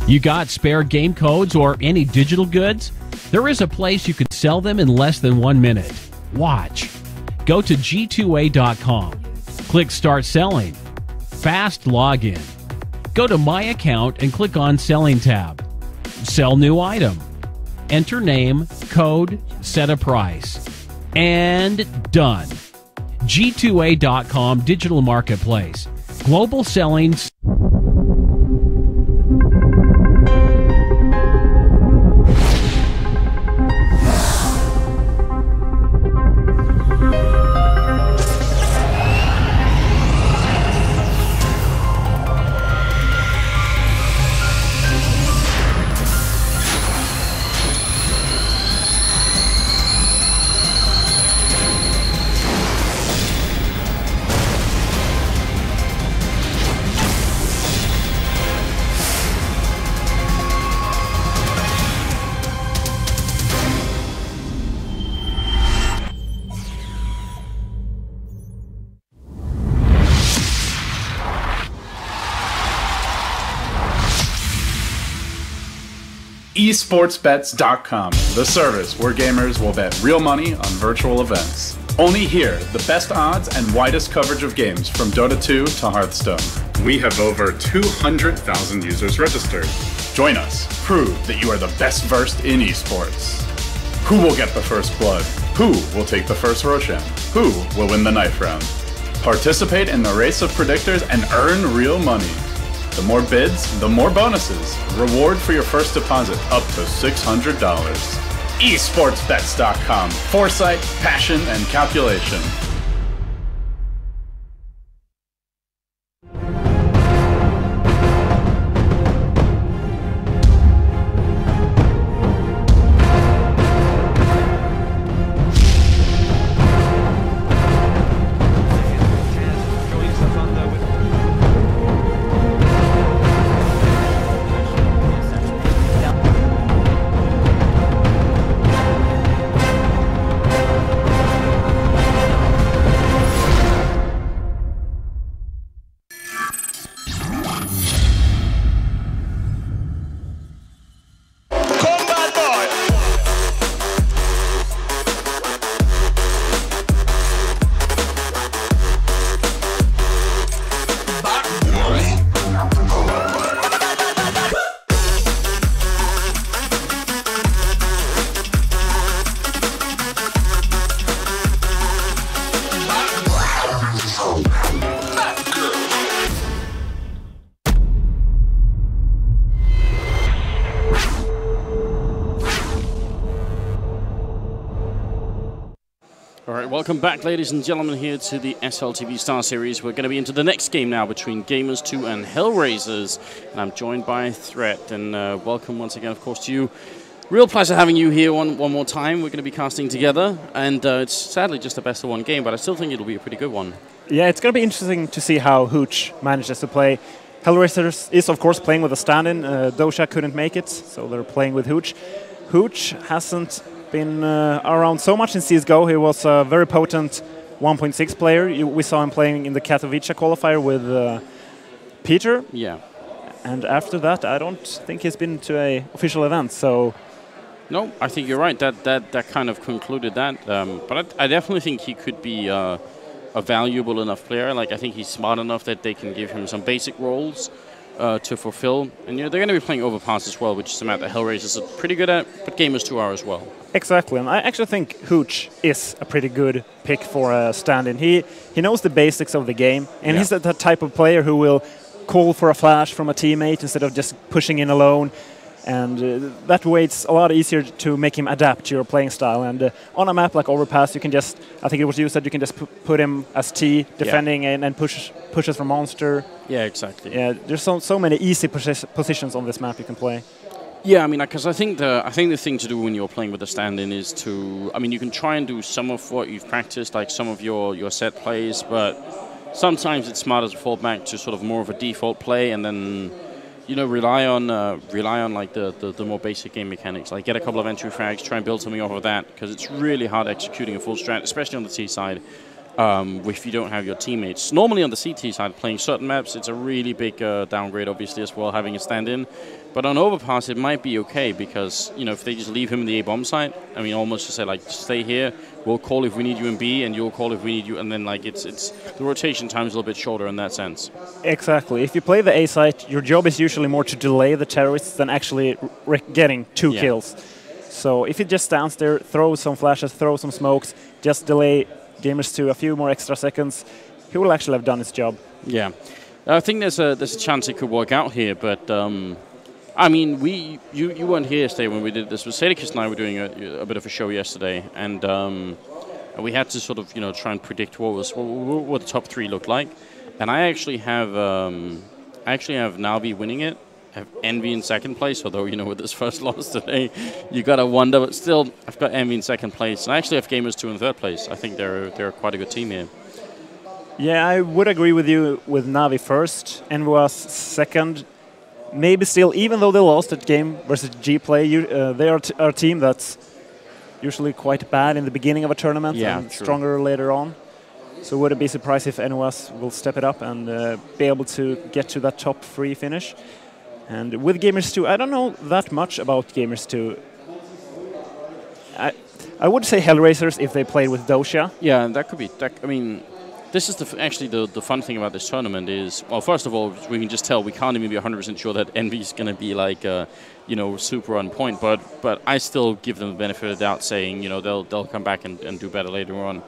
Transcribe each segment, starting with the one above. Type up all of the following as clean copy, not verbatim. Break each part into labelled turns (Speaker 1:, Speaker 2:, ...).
Speaker 1: You got spare game codes or any digital goods? There is a place you can sell them in less than 1 minute. Watch. Go to g2a.com. Click Start Selling. Fast login. Go to My Account and click on Selling tab. Sell new item. Enter name, code, set a price. And done. G2A.com Digital Marketplace. Global selling.
Speaker 2: eSportsBets.com, the service where gamers will bet real money on virtual events. Only here, the best odds and widest coverage of games from Dota 2 to Hearthstone. We have over 200,000 users registered. Join us. Prove that you are the best versed in esports. Who will get the first blood? Who will take the first Roshan? Who will win the knife round? Participate in the race of predictors and earn real money. The more bids, the more bonuses. Reward for your first deposit up to $600. eSportsBets.com. Foresight, passion, and calculation.
Speaker 3: Welcome back, ladies and gentlemen, here to the SLTV Star Series. We're going to be into the next game now between Gamers2 and Hellraisers. And I'm joined by Threat. And welcome once again, of course, to you. Real pleasure having you here one more time. We're going to be casting together. And it's sadly just a best of one game, but I still think it'll be a pretty good one. Yeah, it's going to be interesting to see how Hooch manages to play. Hellraisers is, of course, playing with a stand-in. Dosha couldn't make it, so they're playing with Hooch. Hooch hasn't been around so much in CSGO. He was a very potent 1.6 player. We saw him playing in the Katowice qualifier with Peter. Yeah. And after that, I don't think he's been to an official event. So. No, I think you're right. That kind of concluded that. But I definitely think he could be a valuable enough player. Like, I think he's smart enough that they can give him some basic roles to fulfill. And they're going to be playing Overpass as well, which is a map that Hellraisers are pretty good at, but Gamers2 are as well. Exactly, and I actually think Hooch is a pretty good pick for a stand-in. He knows the basics of the game, and he's the type of player who will call for a flash from a teammate instead of just pushing in alone. And that way it's a lot easier to make him adapt to your playing style. And on a map like Overpass, you can just, I think it was you said, you can just put him as T, defending and pushes from monster. Yeah, exactly. Yeah, there's so many easy positions on this map you can play. Yeah, I mean, because I think the thing to do when you're playing with a stand-in is to, I mean, you can try and do some of what you've practiced, like some of your set plays, but sometimes it's smarter to fall back to sort of more of a default play and then, you know, rely on like the more basic game mechanics, like get a couple of entry frags, try and build something off of that, because it's really hard executing a full strat, especially on the T side. if you don't have your teammates. Normally on the CT side, playing certain maps, it's a really big downgrade, obviously, as well, having a stand-in. But on Overpass, it might be okay because, you know, if they just leave him in the A-bomb site, I mean, almost to say, like, stay here, we'll call if we need you in B, and you'll call if we need you, and then, like, it's the rotation time's a little bit shorter in that sense.
Speaker 4: Exactly. If you play the A site, your job is usually more to delay the terrorists than actually getting 2 kills. So if it just stands there, throw some flashes, throw some smokes, just delay Gamers2 a few more extra seconds, he will actually have done his job.
Speaker 3: Yeah, I think there's a chance it could work out here, but I mean, you weren't here yesterday when we did this. Sadikis and I were doing a bit of a show yesterday, and we had to sort of, you know, try and predict what the top 3 looked like. And I actually have Navi winning it. I have Envy in second place, although, you know, with this first loss today, you gotta wonder. But still, I've got Envy in second place, and I actually have Gamers2 in third place. I think they're quite a good team here.
Speaker 4: Yeah, I would agree with you with Navi first, Envy was second. Maybe still, even though they lost that game versus G-Play, they are a team that's usually quite bad in the beginning of a tournament and stronger later on. So would it be surprised if NOS will step it up and be able to get to that top 3 finish? And with Gamers2, I don't know that much about Gamers2. I would say Hellraisers if they played with Dosha.
Speaker 3: Yeah, that could be. I mean, this is actually the fun thing about this tournament is, well, first of all, we can just tell we can't even be 100% sure that Envy's going to be like, you know, super on point. But I still give them the benefit of the doubt, saying, you know, they'll come back and do better later on.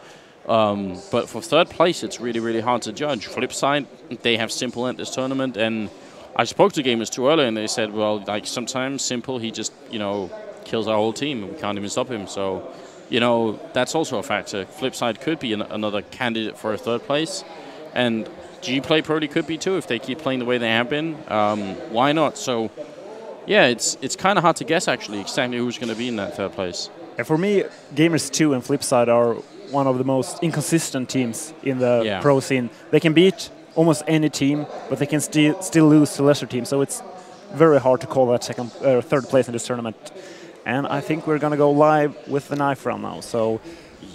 Speaker 3: But for third place, it's really, really hard to judge. Flip side, they have Simple at this tournament, and I spoke to Gamers2 earlier, and they said, well, like, sometimes Simple, he just, you know, kills our whole team, and we can't even stop him. So, you know, that's also a factor. Flip side could be another candidate for a third place, and G-Play probably could be too if they keep playing the way they have been. Why not? So, yeah, it's kind of hard to guess, actually, exactly who's going to be in that third place.
Speaker 4: And for me, Gamers2 and Flipside are one of the most inconsistent teams in the pro scene. They can beat almost any team, but they can still lose to lesser teams. So it's very hard to call that third place in this tournament. And I think we're going to go live with the knife round now. So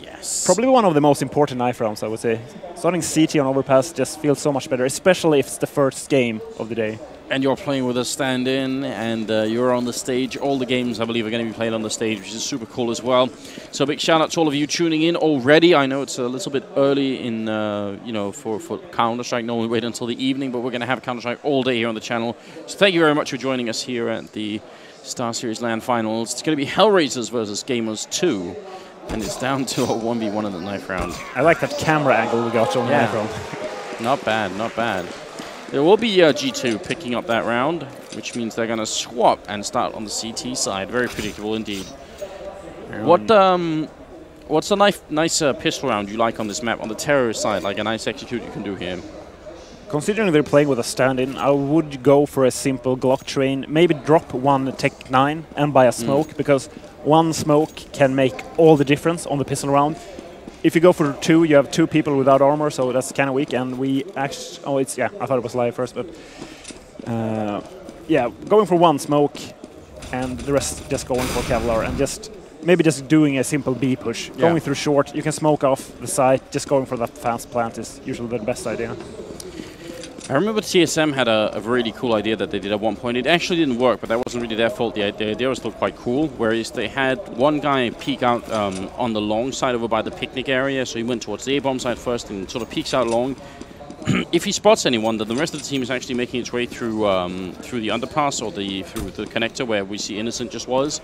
Speaker 3: yes,
Speaker 4: probably one of the most important knife rounds, I would say. Starting CT on Overpass just feels so much better, especially if it's the first game of the day.
Speaker 3: And you're playing with a stand-in, and you're on the stage. All the games, I believe, are going to be played on the stage, which is super cool as well. So big shout-out to all of you tuning in already. I know it's a little bit early in, you know, for Counter-Strike. Normally wait until the evening, but we're going to have Counter-Strike all day here on the channel. So thank you very much for joining us here at the StarSeries LAN Finals. It's going to be Hellraisers versus Gamers2, and it's down to a 1v1 in the knife round.
Speaker 4: I like that camera angle we got on the knife round.
Speaker 3: Not bad, not bad. There will be G2 picking up that round, which means they're going to swap and start on the CT side. Very predictable indeed. What's a nice pistol round you like on this map, on the terrorist side, like a nice execute you can do here?
Speaker 4: Considering they're playing with a stand-in, I would go for a simple Glock train, maybe drop one Tech 9 and buy a smoke, because one smoke can make all the difference on the pistol round. If you go for 2, you have 2 people without armor, so that's kind of weak. And we actually, I thought it was live first, but yeah, going for 1 smoke and the rest just going for Kevlar and maybe just doing a simple B push. Yeah. Going through short, you can smoke off the site, just going for that fast plant is usually the best idea.
Speaker 3: I remember TSM had a really cool idea that they did at one point. It actually didn't work, but that wasn't really their fault. The idea was still quite cool, whereas they had one guy peek out on the long side over by the picnic area, so he went towards the A-bomb side first and sort of peeks out long. If he spots anyone, then the rest of the team is actually making its way through the underpass or through the connector where we see Innocent just was.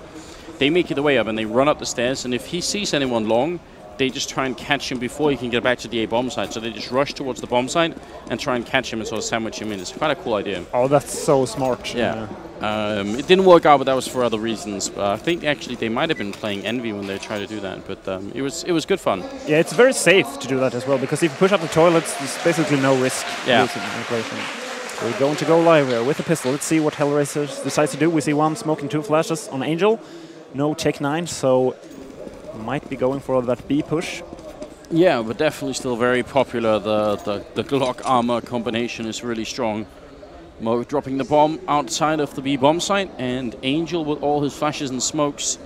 Speaker 3: They make it the way up and they run up the stairs, and if he sees anyone long, they just try and catch him before he can get back to the A-bomb site. So they just rush towards the bomb site and try and catch him and sort of sandwich him in. It's quite a cool idea.
Speaker 4: Oh, that's so smart.
Speaker 3: Yeah. It didn't work out, but that was for other reasons. I think actually they might have been playing Envy when they tried to do that, but it was good fun.
Speaker 4: Yeah, it's very safe to do that as well, because if you push up the toilets, there's basically no risk losing inflation. We're going to go live here with a pistol. Let's see what Hellraisers decides to do. We see 1 smoking 2 flashes on Angel. No Tech 9, so might be going for that B push.
Speaker 3: Yeah, but definitely still very popular. The Glock armor combination is really strong. Mo dropping the bomb outside of the B bomb site, and Angel with all his flashes and smokes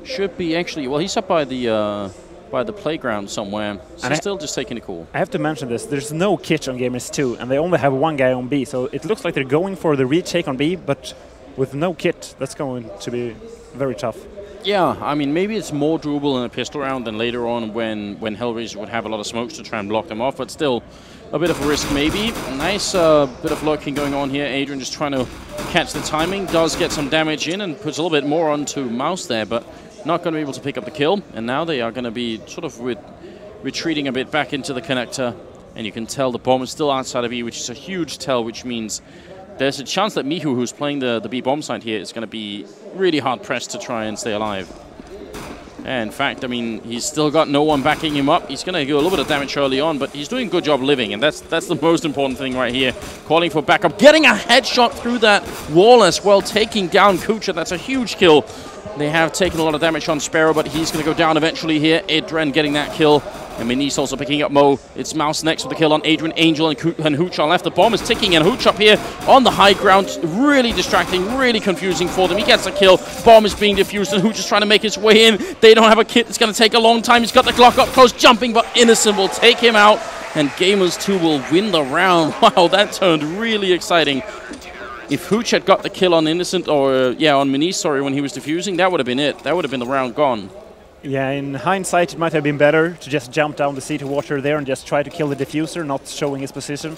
Speaker 3: should be actually, well, he's up by the by the playground somewhere. So
Speaker 4: And
Speaker 3: still just taking it cool.
Speaker 4: I have to mention this. There's no kitch on Gamers2, and they only have one guy on B. So it looks like they're going for the retake on B, but with no kit, that's going to be very tough.
Speaker 3: Yeah, I mean, maybe it's more doable in a pistol round than later on when Hellraiser would have a lot of smokes to try and block them off, but still a bit of a risk maybe. Nice bit of lurking going on here. Adrian just trying to catch the timing, does get some damage in and puts a little bit more onto Mouse there, but not going to be able to pick up the kill. And now they are going to be sort of retreating a bit back into the connector, and you can tell the bomb is still outside of E, which is a huge tell, which means there's a chance that Mihu, who's playing the B bomb side here, is going to be really hard pressed to try and stay alive. And in fact, I mean, he's still got no one backing him up. He's going to do a little bit of damage early on, but he's doing a good job living, and that's the most important thing right here. Calling for backup, getting a headshot through that wall as well, taking down Kucha. That's a huge kill. They have taken a lot of damage on Sparrow, but he's going to go down eventually here. Adrian getting that kill. And Minis also picking up Mo. It's Mouse next with the kill on Adrian. Angel and Hooch are left. The bomb is ticking, and Hooch up here on the high ground. Really distracting, really confusing for them. He gets a kill. Bomb is being defused, and Hooch is trying to make his way in. They don't have a kit. It's going to take a long time. He's got the Glock up close, jumping, but Innocent will take him out. And Gamers2 will win the round. Wow, that turned really exciting. If Hooch had got the kill on Innocent, or on Minis, sorry, when he was defusing, that would have been it. That would have been the round gone.
Speaker 4: Yeah, in hindsight, it might have been better to just jump down the C2 water there and just try to kill the diffuser, not showing his position.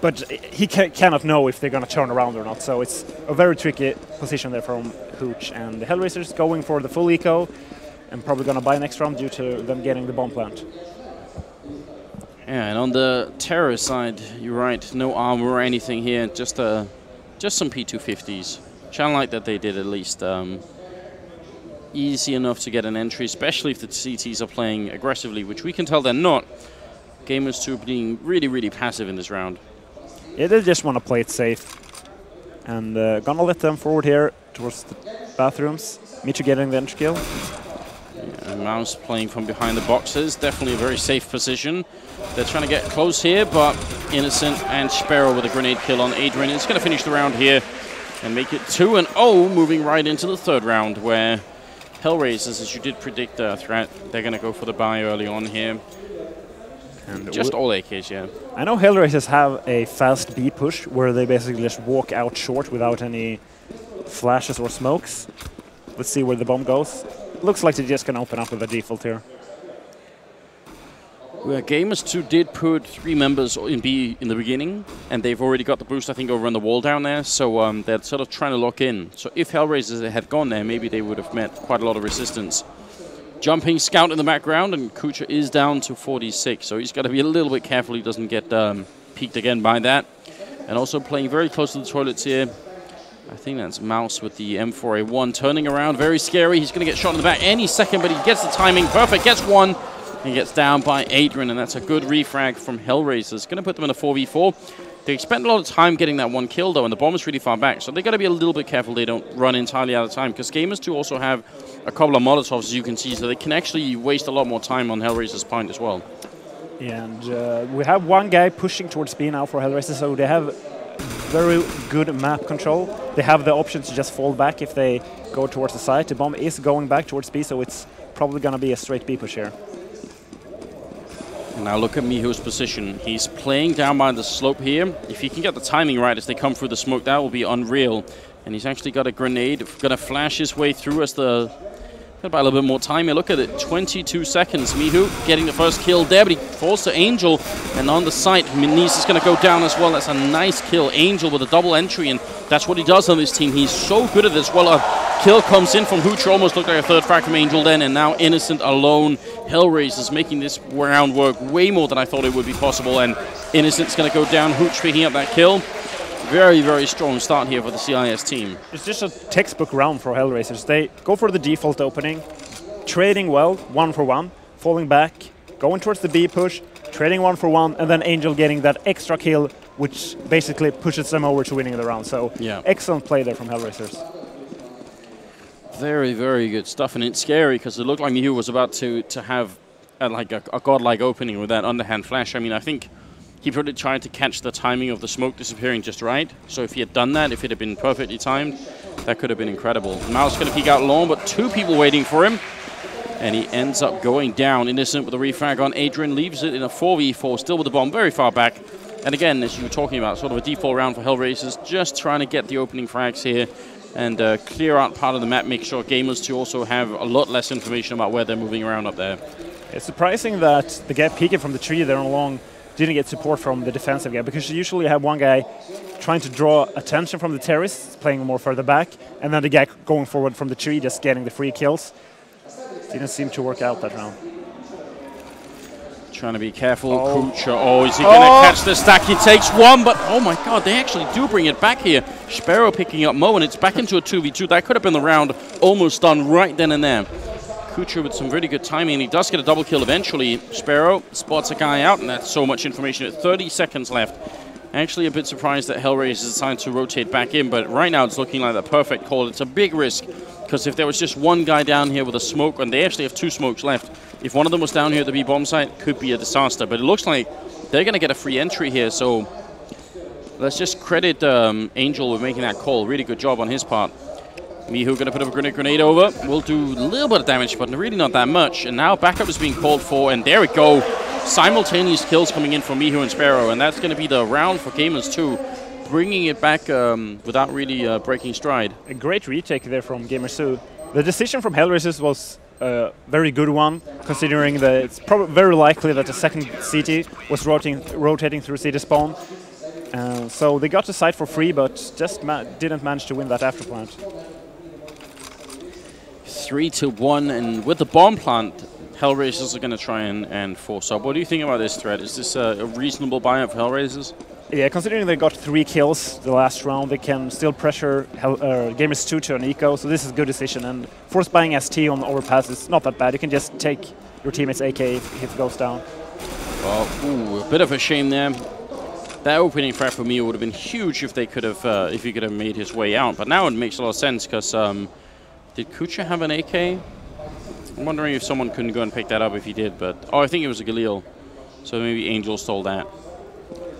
Speaker 4: But he cannot know if they're going to turn around or not, so it's a very tricky position there from Hooch. And the Hellraisers going for the full eco and probably going to buy next round due to them getting the bomb plant.
Speaker 3: Yeah, and on the terrorist side, you're right, no armor or anything here, just some P250s. Channel light that they did at least. Easy enough to get an entry, especially if the CTs are playing aggressively, which we can tell they're not. Gamers2 being really, really passive in this round.
Speaker 4: Yeah, they just want to play it safe. And gonna let them forward here towards the bathrooms. Michu getting the entry kill.
Speaker 3: Yeah, Mouse playing from behind the boxes. Definitely a very safe position. They're trying to get close here, but Innocent and Sparrow with a grenade kill on Adrian. It's going to finish the round here and make it 2-0, moving right into the third round, where Hellraisers, as you did predict, Threat, they're going to go for the buy early on here. And just all AKs, yeah.
Speaker 4: I know Hellraisers have a fast B push where they basically just walk out short without any flashes or smokes. Let's see where the bomb goes. Looks like they're just going to open up with a default here.
Speaker 3: Well, Gamers2 did put 3 members in B in the beginning, and they've already got the boost, I think, over on the wall down there, so they're sort of trying to lock in. So if Hellraisers had gone there, maybe they would have met quite a lot of resistance. Jumping scout in the background, and Kucha is down to 46, so he's got to be a little bit careful he doesn't get peeked again by that. And also playing very close to the toilets here. I think that's Mouse with the M4A1 turning around, very scary. He's going to get shot in the back any second, but he gets the timing perfect, gets one. He gets down by Adrian, and that's a good refrag from Hellraisers. Going to put them in a 4v4. They spent a lot of time getting that one kill, though, and the bomb is really far back. So they got to be a little bit careful they don't run entirely out of time, because Gamers2 also have a couple of Molotovs, as you can see, so they can actually waste a lot more time on Hellraisers' point as well.
Speaker 4: And we have one guy pushing towards B now for Hellraisers, so they have very good map control. They have the option to just fall back if they go towards the side. The bomb is going back towards B, so it's probably going to be a straight B push here.
Speaker 3: Now look at Mihu's position. He's playing down by the slope here. If he can get the timing right as they come through the smoke, that will be unreal. And he's actually got a grenade, going to flash his way through as the... Got about a little bit more time here. Look at it, 22 seconds. Mihu getting the first kill there, but he falls to Angel. And on the site, Minis is going to go down as well. That's a nice kill. Angel with a double entry, and that's what he does on this team. He's so good at this. Well, a kill comes in from Hooch. Almost looked like a third frag from Angel then, and now Innocent alone. Hellraisers making this round work way more than I thought it would be possible, and Innocent's going to go down. Hooch picking up that kill. Very, very strong start here for the CIS team.
Speaker 4: It's just a textbook round for Hellraisers. They go for the default opening, trading well, 1-for-1, falling back, going towards the B push, trading 1-for-1, and then Angel getting that extra kill, which basically pushes them over to winning the round. So yeah, excellent play there from Hellraisers.
Speaker 3: Very, very good stuff, and it's scary because it looked like Mihu was about to have a godlike opening with that underhand flash. I mean, I think he probably tried to catch the timing of the smoke disappearing just right. So if he had done that, if it had been perfectly timed, that could have been incredible. Mouse going to peek out long, but 2 people waiting for him. And he ends up going down. Innocent with a refrag on. Adrian leaves it in a 4v4, still with the bomb very far back. And again, as you were talking about, sort of a default round for Hellraisers, just trying to get the opening frags here and clear out part of the map, make sure Gamers2 also have a lot less information about where they're moving around up there.
Speaker 4: It's surprising that the guy peeking from the tree there along didn't get support from the defensive guy, because you usually have one guy trying to draw attention from the terrorists, playing more further back, and then the guy going forward from the tree, just getting the free kills. Didn't seem to work out that round.
Speaker 3: Trying to be careful. Kucha. Oh, is he going to catch the stack? He takes one, but oh my god, they actually do bring it back here. Sparrow picking up Mo, and it's back into a 2v2. That could have been the round almost done right then and there. Kucha with some really good timing, and he does get a double kill eventually. Sparrow spots a guy out, and that's so much information. At 30 seconds left. Actually a bit surprised that Hellraisers decided to rotate back in, but right now it's looking like the perfect call. It's a big risk, because if there was just one guy down here with a smoke, and they actually have 2 smokes left, if one of them was down here at the B bomb site, could be a disaster. But it looks like they're going to get a free entry here, so let's just credit Angel with making that call. Really good job on his part. Mihu going to put up a grenade over. Will do a little bit of damage, but really not that much. And now backup is being called for, and there we go. Simultaneous kills coming in from Mihu and Sparrow, and that's going to be the round for Gamers2, bringing it back without really breaking stride. A great retake there from Gamers2. The decision from Hellraisers was a very good one, considering that it's very likely that the second CT was rotating through CT spawn. So they got the site for free, but just didn't manage to win that after plant. 3-1, and with the bomb plant, Hellraisers are going to try and force up. What do you think about this threat? Is this a reasonable buyout for Hellraisers?
Speaker 4: Yeah, considering they got 3 kills the last round, they can still pressure Gamers2 to an eco, so this is a good decision. And force buying ST on overpass is not that bad. You can just take your teammate's AK if it goes down.
Speaker 3: Well, ooh, a bit of a shame there. That opening frag for me would have been huge if they could have, if he could have made his way out. But now it makes a lot of sense, because did Kucha have an AK? I'm wondering if someone couldn't go and pick that up if he did, but oh, I think it was a Galil. So maybe Angel stole that.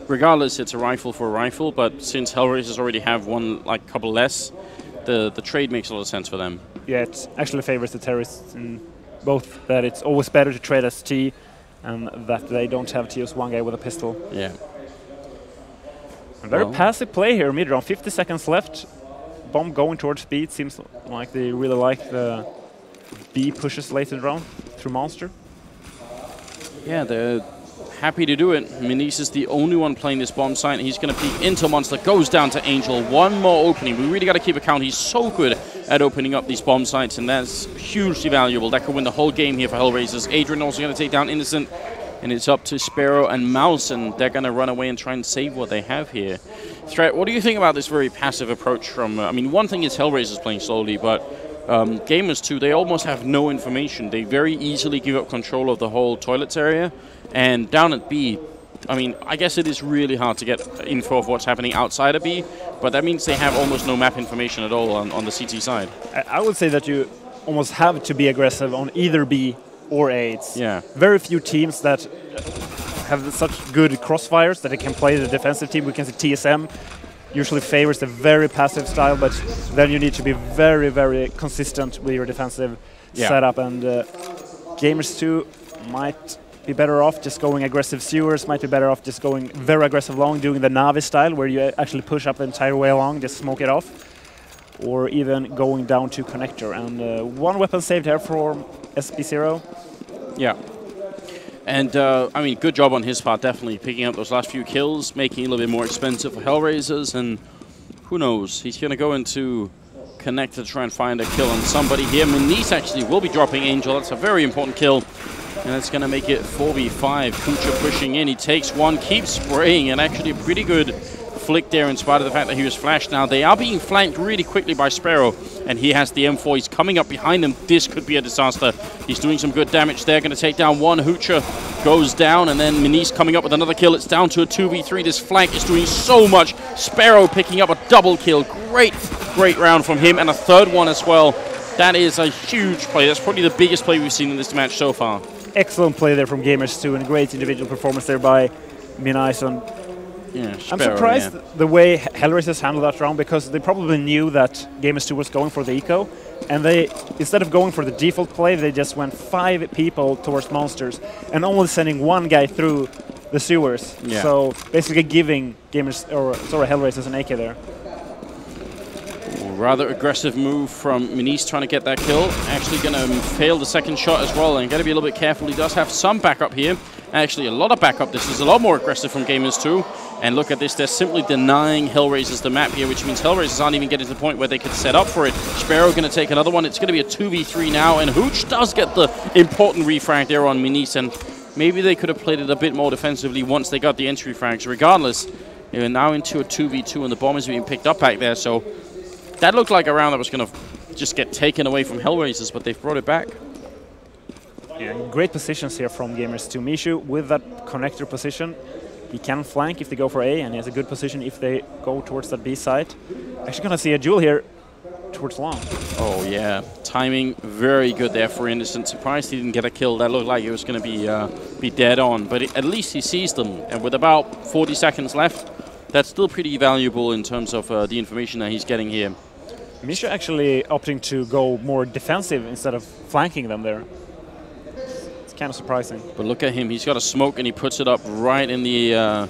Speaker 3: Regardless, it's a rifle for a rifle, but since Hellraisers already have one, like, couple less, the trade makes a lot of sense for them. Yeah, it actually favors the terrorists in both that it's always better to trade ST and that they don't have to use one guy with a pistol. Yeah.
Speaker 4: A very passive play here, mid round, 50 seconds left. Bomb going towards B. It seems like they really like the B pushes late in the round through Monster.
Speaker 3: Yeah, they're happy to do it. Minis is the only one playing this bomb site. He's going to peek into Monster. Goes down to Angel. One more opening. We really got to keep account. He's so good at opening up these bomb sites, and that's hugely valuable. That could win the whole game here for Hellraisers. Adrian also going to take down Innocent, and it's up to Sparrow and Mouse, and they're going to run away and try and save what they have here. Threat, what do you think about this very passive approach from... I mean, one thing is Hellraisers playing slowly, but Gamers2, they almost have no information. They very easily give up control of the whole toilets area. And down at B, I mean, I guess it is really hard to get info of what's happening outside of B, but that means they have almost no map information at all on the CT side. I would say that you almost have to be aggressive on either B or A. It's very few teams that have such good crossfires that they can play the defensive team. We can see TSM usually favors the very passive style, but then you need to be very, very consistent with your defensive setup. And Gamers2 might be better off just going aggressive sewers, might be better off just going very aggressive long, doing the Navi style, where you actually push up the entire way along, just smoke it off, or even going down to connector. And one weapon saved here for SB0. Yeah. And, I mean, good job on his part, definitely, picking up those last few kills, making it a little bit more expensive for Hellraisers, and who knows, he's going to go into connect to try and find a kill on somebody here. Manice actually will be dropping Angel. That's a very important kill, and it's going to make it 4v5. Kucha pushing in, he takes one, keeps spraying, and actually a pretty good flick there in spite of the fact that he was flashed. Now, they are being flanked really quickly by Sparrow, and he has the M4. He's coming up behind him. This could be a disaster. He's doing some good damage there. Going to take down one. Hoocher goes down, and then Manice coming up with another kill. It's down to a 2v3. This flank is doing so much. Sparrow picking up a double kill. Great round from him, and a third one as well. That is a huge play. That's probably the biggest play we've seen in this match so far.
Speaker 4: Excellent play there from Gamers2, and great individual performance there by Minison.
Speaker 3: Yeah,
Speaker 4: I'm surprised the way Hellraisers handled that round, because they probably knew that Gamers2 was going for the eco, and they, instead of going for the default play, they just went 5 people towards monsters and only sending 1 guy through the sewers.
Speaker 3: Yeah.
Speaker 4: So basically giving Hellraisers an AK there.
Speaker 3: Rather aggressive move from Minis trying to get that kill. Actually going to fail the second shot as well, and got to be a little bit careful. He does have some backup here. Actually, a lot of backup. This is a lot more aggressive from Gamers2. And look at this. They're simply denying Hellraisers the map here, which means Hellraisers aren't even getting to the point where they could set up for it. Sparrow going to take another one. It's going to be a 2v3 now, and Hooch does get the important refrag there on Minis, and maybe they could have played it a bit more defensively once they got the entry frags. Regardless, you're now into a 2v2, and the bomb is being picked up back there, so that looked like a round that was going to just get taken away from Hellraisers, but they've brought it back.
Speaker 4: Yeah, great positions here from Gamers2. Mishu, with that connector position, he can flank if they go for A, and he has a good position if they go towards that B side. Actually going to see a duel here towards long.
Speaker 3: Oh, yeah. Timing very good there for Innocent. Surprised he didn't get a kill. That looked like it was going to be dead on, but at least he sees them. And with about 40 seconds left, that's still pretty valuable in terms of the information that he's getting here.
Speaker 4: Misha actually opting to go more defensive instead of flanking them there. It's kind of surprising.
Speaker 3: But look at him. He's got a smoke, and he puts it up right in the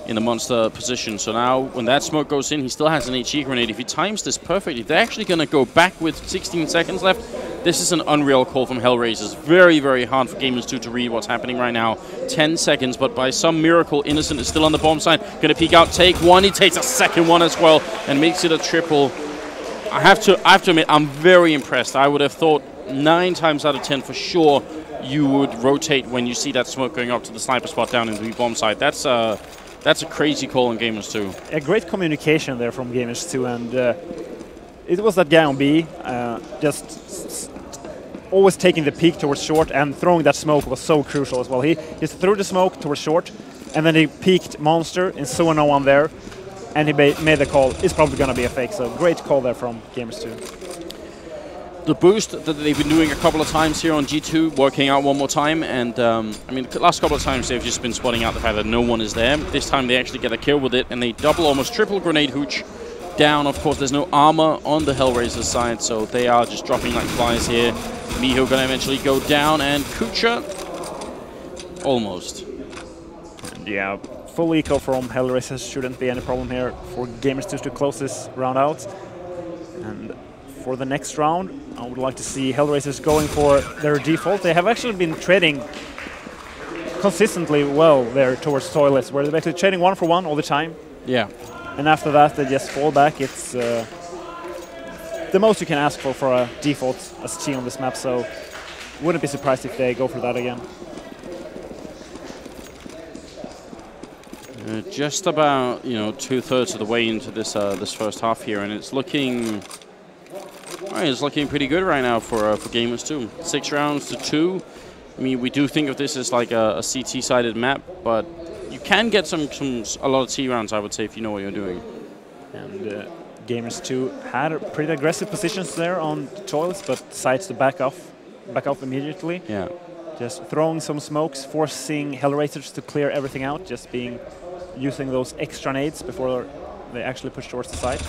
Speaker 3: monster position. So now when that smoke goes in, he still has an HE grenade. If he times this perfectly, they're actually going to go back with 16 seconds left. This is an unreal call from Hellraisers. Very, very hard for Gamers2 to read what's happening right now. 10 seconds, but by some miracle, Innocent is still on the bomb side. Going to peek out, take one. He takes a second one as well and makes it a triple. I have to admit, I'm very impressed. I would have thought 9 times out of 10 for sure you would rotate when you see that smoke going up to the sniper spot down in the bomb side. That's a crazy call on Gamers2.
Speaker 4: A great communication there from Gamers2, and it was that guy on B, just always taking the peek towards short, and throwing that smoke was so crucial as well. He just threw the smoke towards short, and then he peeked monster, and saw no one there, and he made the call. It's probably going to be a fake, so great call there from Gamers2.
Speaker 3: The boost that they've been doing a couple of times here on G2, working out one more time, and I mean, the last couple of times they've just been spotting out the fact that no one is there. This time they actually get a kill with it, and they double, almost triple grenade Hooch down. Of course, there's no armor on the Hellraiser side, so they are just dropping like flies here. Miho gonna eventually go down, and Kucha almost.
Speaker 4: And yeah, full eco from Hellraisers shouldn't be any problem here for Gamers2 to close this round out. And for the next round, I would like to see Hellraisers going for their default. They have actually been trading consistently well there towards toilets, where they're actually trading 1 for 1 all the time.
Speaker 3: Yeah.
Speaker 4: And after that, they just fall back. It's the most you can ask for a default as T on this map, so wouldn't be surprised if they go for that again.
Speaker 3: Just about, 2/3 of the way into this this first half here, and it's looking pretty good right now for Gamers2. 6 rounds to 2. I mean, we do think of this as like a CT-sided map, but you can get a lot of T rounds, I would say, if you know what you're doing.
Speaker 4: And Gamers2 had pretty aggressive positions there on toilets, but decides to back off immediately.
Speaker 3: Yeah.
Speaker 4: Just throwing some smokes, forcing Hellraisers to clear everything out, using those extra nades before they actually push towards the side.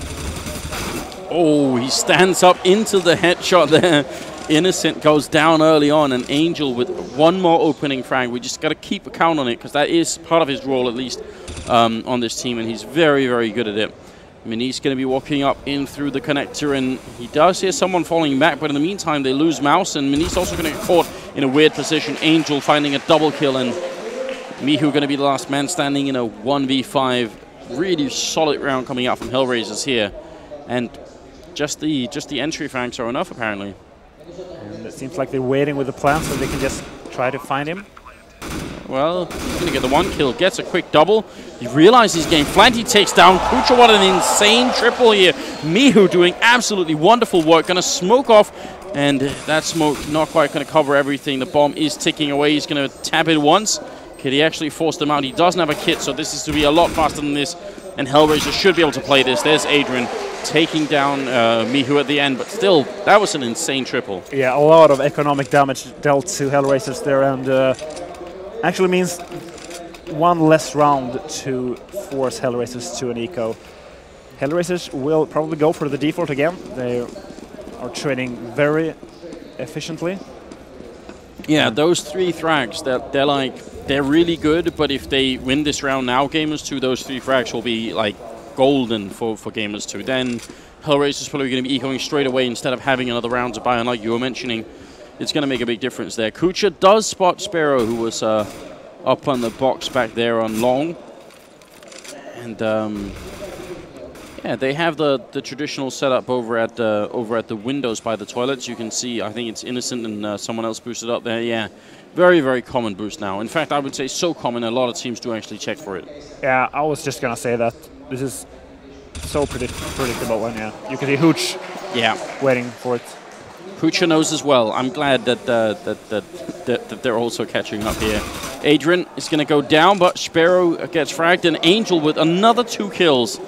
Speaker 3: Oh, he stands up into the headshot there. Innocent goes down early on, and Angel with one more opening frag. We just got to keep a count on it, because that is part of his role, at least, on this team, and he's very, very good at it. Minis going to be walking up in through the connector, and he does hear someone falling back, but in the meantime, they lose Mouse, and Minis also going to get caught in a weird position. Angel finding a double kill, and Mihu going to be the last man standing in a 1v5. Really solid round coming out from Hellraisers here, and just the entry frags are enough, apparently.
Speaker 4: And it seems like they're waiting with the plan so they can just try to find him.
Speaker 3: Well, he's going to get the 1 kill, gets a quick double. He realizes he's getting flanked, he takes down Kucha. What an insane triple here. Mihu doing absolutely wonderful work, going to smoke off, and that smoke not quite going to cover everything. The bomb is ticking away. He's going to tap it once. Can he actually force them out? He doesn't have a kit, so this is to be a lot faster than this, and Hellraiser should be able to play this. There's Adrian taking down Mihu at the end, but still, that was an insane triple.
Speaker 4: Yeah, a lot of economic damage dealt to Hellraisers there, and actually means one less round to force Hellraisers to an eco. Hellraisers will probably go for the default again. They are trading very efficiently.
Speaker 3: Yeah, those 3 frags, they're really good, but if they win this round now, Gamers2, those 3 frags will be like golden for Gamers2. Then Hellraiser's probably going to be ecoing straight away instead of having another round to buy, and like you were mentioning, it's going to make a big difference there. Kucha does spot Sparrow, who was up on the box back there on long. And yeah, they have the traditional setup over at the windows by the toilets. You can see, I think it's Innocent and someone else boosted up there. Yeah, very, very common boost now. In fact, I would say so common, a lot of teams do actually check for it.
Speaker 4: Yeah, I was just going to say that this is so predictable, and yeah, you can see Hooch waiting for it.
Speaker 3: Hoocher knows as well. I'm glad that that they're also catching up here. Adrian is going to go down, but Sparrow gets fragged, and Angel with another 2 kills.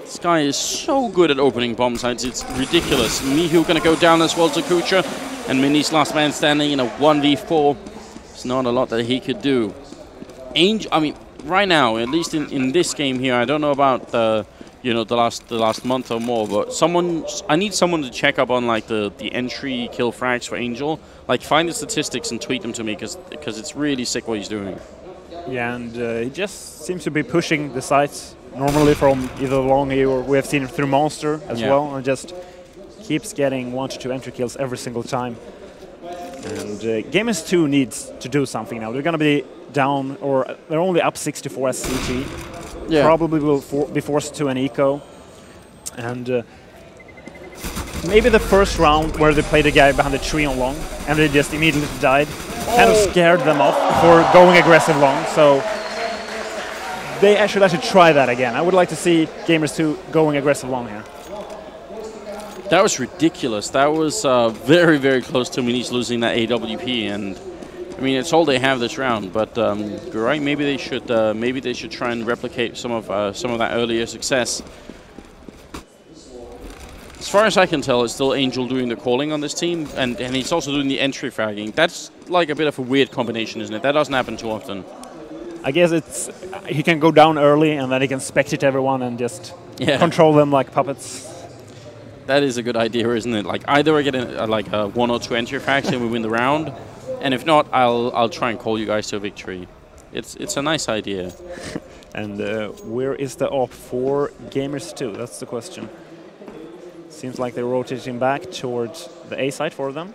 Speaker 3: This guy is so good at opening bomb sites, it's ridiculous. Mihu going to go down as well to Kucha, and Mini's last man standing in a 1v4. It's not a lot that he could do. Angel, I mean, right now, at least in this game here, I don't know about the last month or more, but I need someone to check up on like the entry kill frags for Angel. Like, find the statistics and tweet them to me, because it's really sick what he's doing.
Speaker 4: Yeah, and he just seems to be pushing the sites normally from either long or we have seen it through Monster as well, and just keeps getting 1 to 2 entry kills every single time. And Gamers2 needs to do something now. They're going to be down, or they're only up 64 as CT. Yeah. Probably will be forced to an eco. And maybe the first round where they played a guy behind the tree on long and they just immediately died kind of scared them off for going aggressive long. So they should actually try that again. I would like to see Gamers2 going aggressive long here.
Speaker 3: That was ridiculous. That was very, very close to Minis losing that AWP, and I mean, it's all they have this round. But you're right. Maybe they should try and replicate some of that earlier success. As far as I can tell, it's still Angel doing the calling on this team, and he's also doing the entry fragging. That's like a bit of a weird combination, isn't it? That doesn't happen too often.
Speaker 4: I guess it's he can go down early, and then he can spectate everyone and just control them like puppets.
Speaker 3: That is a good idea, isn't it? Like, either I get like 1 or 2 entry frags and we win the round, and if not, I'll try and call you guys to a victory. It's a nice idea.
Speaker 4: And where is the op for Gamers2? That's the question. Seems like they're rotating back towards the A side for them.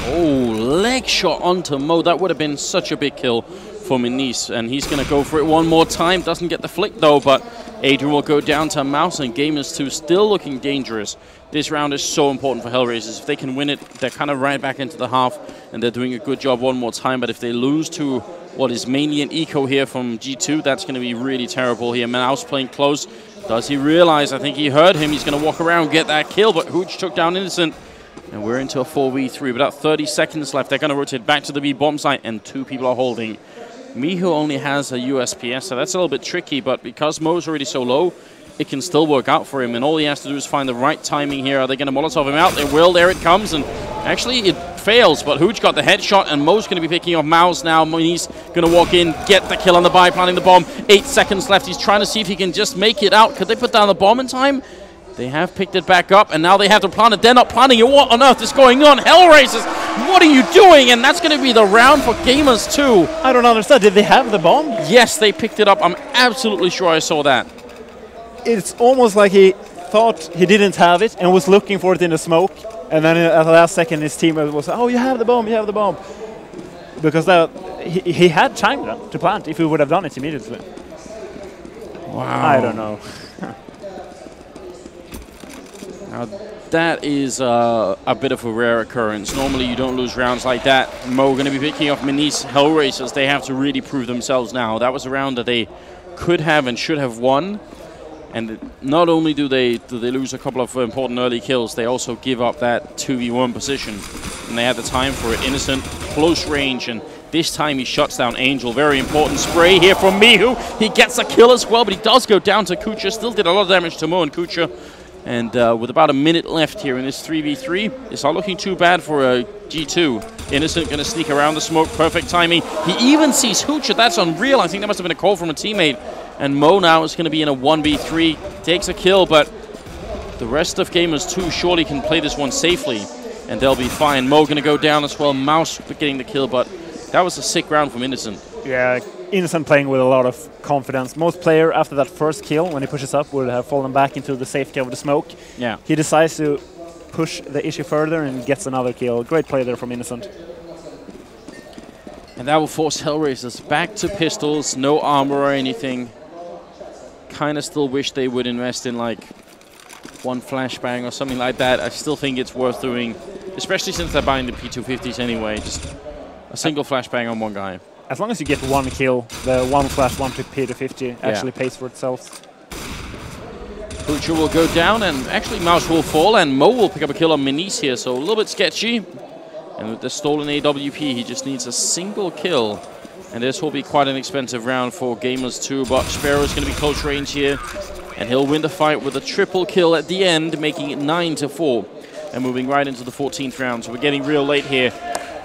Speaker 3: Oh, leg shot onto Mo. That would have been such a big kill for Minis, and he's going to go for it one more time. Doesn't get the flick though, but Adrian will go down to Mouse, and Gamers2 still looking dangerous. This round is so important for Hellraisers. If they can win it, they're kind of right back into the half, and they're doing a good job one more time. But if they lose to what is mainly an eco here from G2, that's going to be really terrible here. Mouse playing close. Does he realize? I think he heard him. He's going to walk around, get that kill, but Hooch took down Innocent. And we're into a 4v3. About 30 seconds left. They're going to rotate back to the B bomb site, and 2 people are holding. Mihu only has a USPS, so that's a little bit tricky, but because Mo's already so low, it can still work out for him, and all he has to do is find the right timing here. Are they going to Molotov him out? They will. There it comes, and actually it fails, but Hooch got the headshot, and Mo's going to be picking off Mouse now. He's going to walk in, get the kill on the buy, planting the bomb. 8 seconds left. He's trying to see if he can just make it out. Could they put down the bomb in time? They have picked it back up, and now they have to plant it. They're not planting it. What on earth is going on? Hellraisers, what are you doing? And that's going to be the round for Gamers2.
Speaker 4: I don't understand. Did they have the bomb?
Speaker 3: Yes, they picked it up. I'm absolutely sure I saw that.
Speaker 4: It's almost like he thought he didn't have it and was looking for it in the smoke. And then at the last second, his team was, oh, you have the bomb, you have the bomb. Because he had time to plant if he would have done it immediately.
Speaker 3: Wow.
Speaker 4: I don't know.
Speaker 3: Now, that is a bit of a rare occurrence. Normally, you don't lose rounds like that. Mo going to be picking off Minis Hellraisers. They have to really prove themselves now. That was a round that they could have and should have won. And not only do they lose a couple of important early kills, they also give up that 2v1 position. And they had the time for it. Innocent, close range, and this time he shuts down Angel. Very important spray here from Mihu. He gets a kill as well, but he does go down to Kucha. Still did a lot of damage to Mo, and Kucha And with about a minute left here in this 3v3, it's not looking too bad for G2. Innocent going to sneak around the smoke. Perfect timing. He even sees Hoocher. That's unreal. I think that must have been a call from a teammate. And Mo now is going to be in a 1v3. Takes a kill, but the rest of Gamers2 surely can play this one safely. And they'll be fine. Mo going to go down as well. Mouse getting the kill, but that was a sick round from Innocent.
Speaker 4: Yeah, Innocent playing with a lot of confidence. Most player after that first kill, when he pushes up, would have fallen back into the safety of the smoke.
Speaker 3: Yeah.
Speaker 4: He decides to push the issue further and gets another kill. Great play there from Innocent.
Speaker 3: And that will force Hellraisers back to pistols, no armor or anything. Kind of still wish they would invest in like one flashbang or something like that. I still think it's worth doing, especially since they're buying the P250s anyway. Just a single flashbang on one guy.
Speaker 4: As long as you get one kill, the one flash, one to P250 actually pays for itself.
Speaker 3: Butcher will go down, and actually Mouse will fall, and Mo will pick up a kill on Minis here, so a little bit sketchy. And with the stolen AWP, he just needs a single kill. And this will be quite an expensive round for Gamers2, but Sparrow's going to be close range here. And he'll win the fight with a triple kill at the end, making it 9-4. And moving right into the 14th round, so we're getting real late here.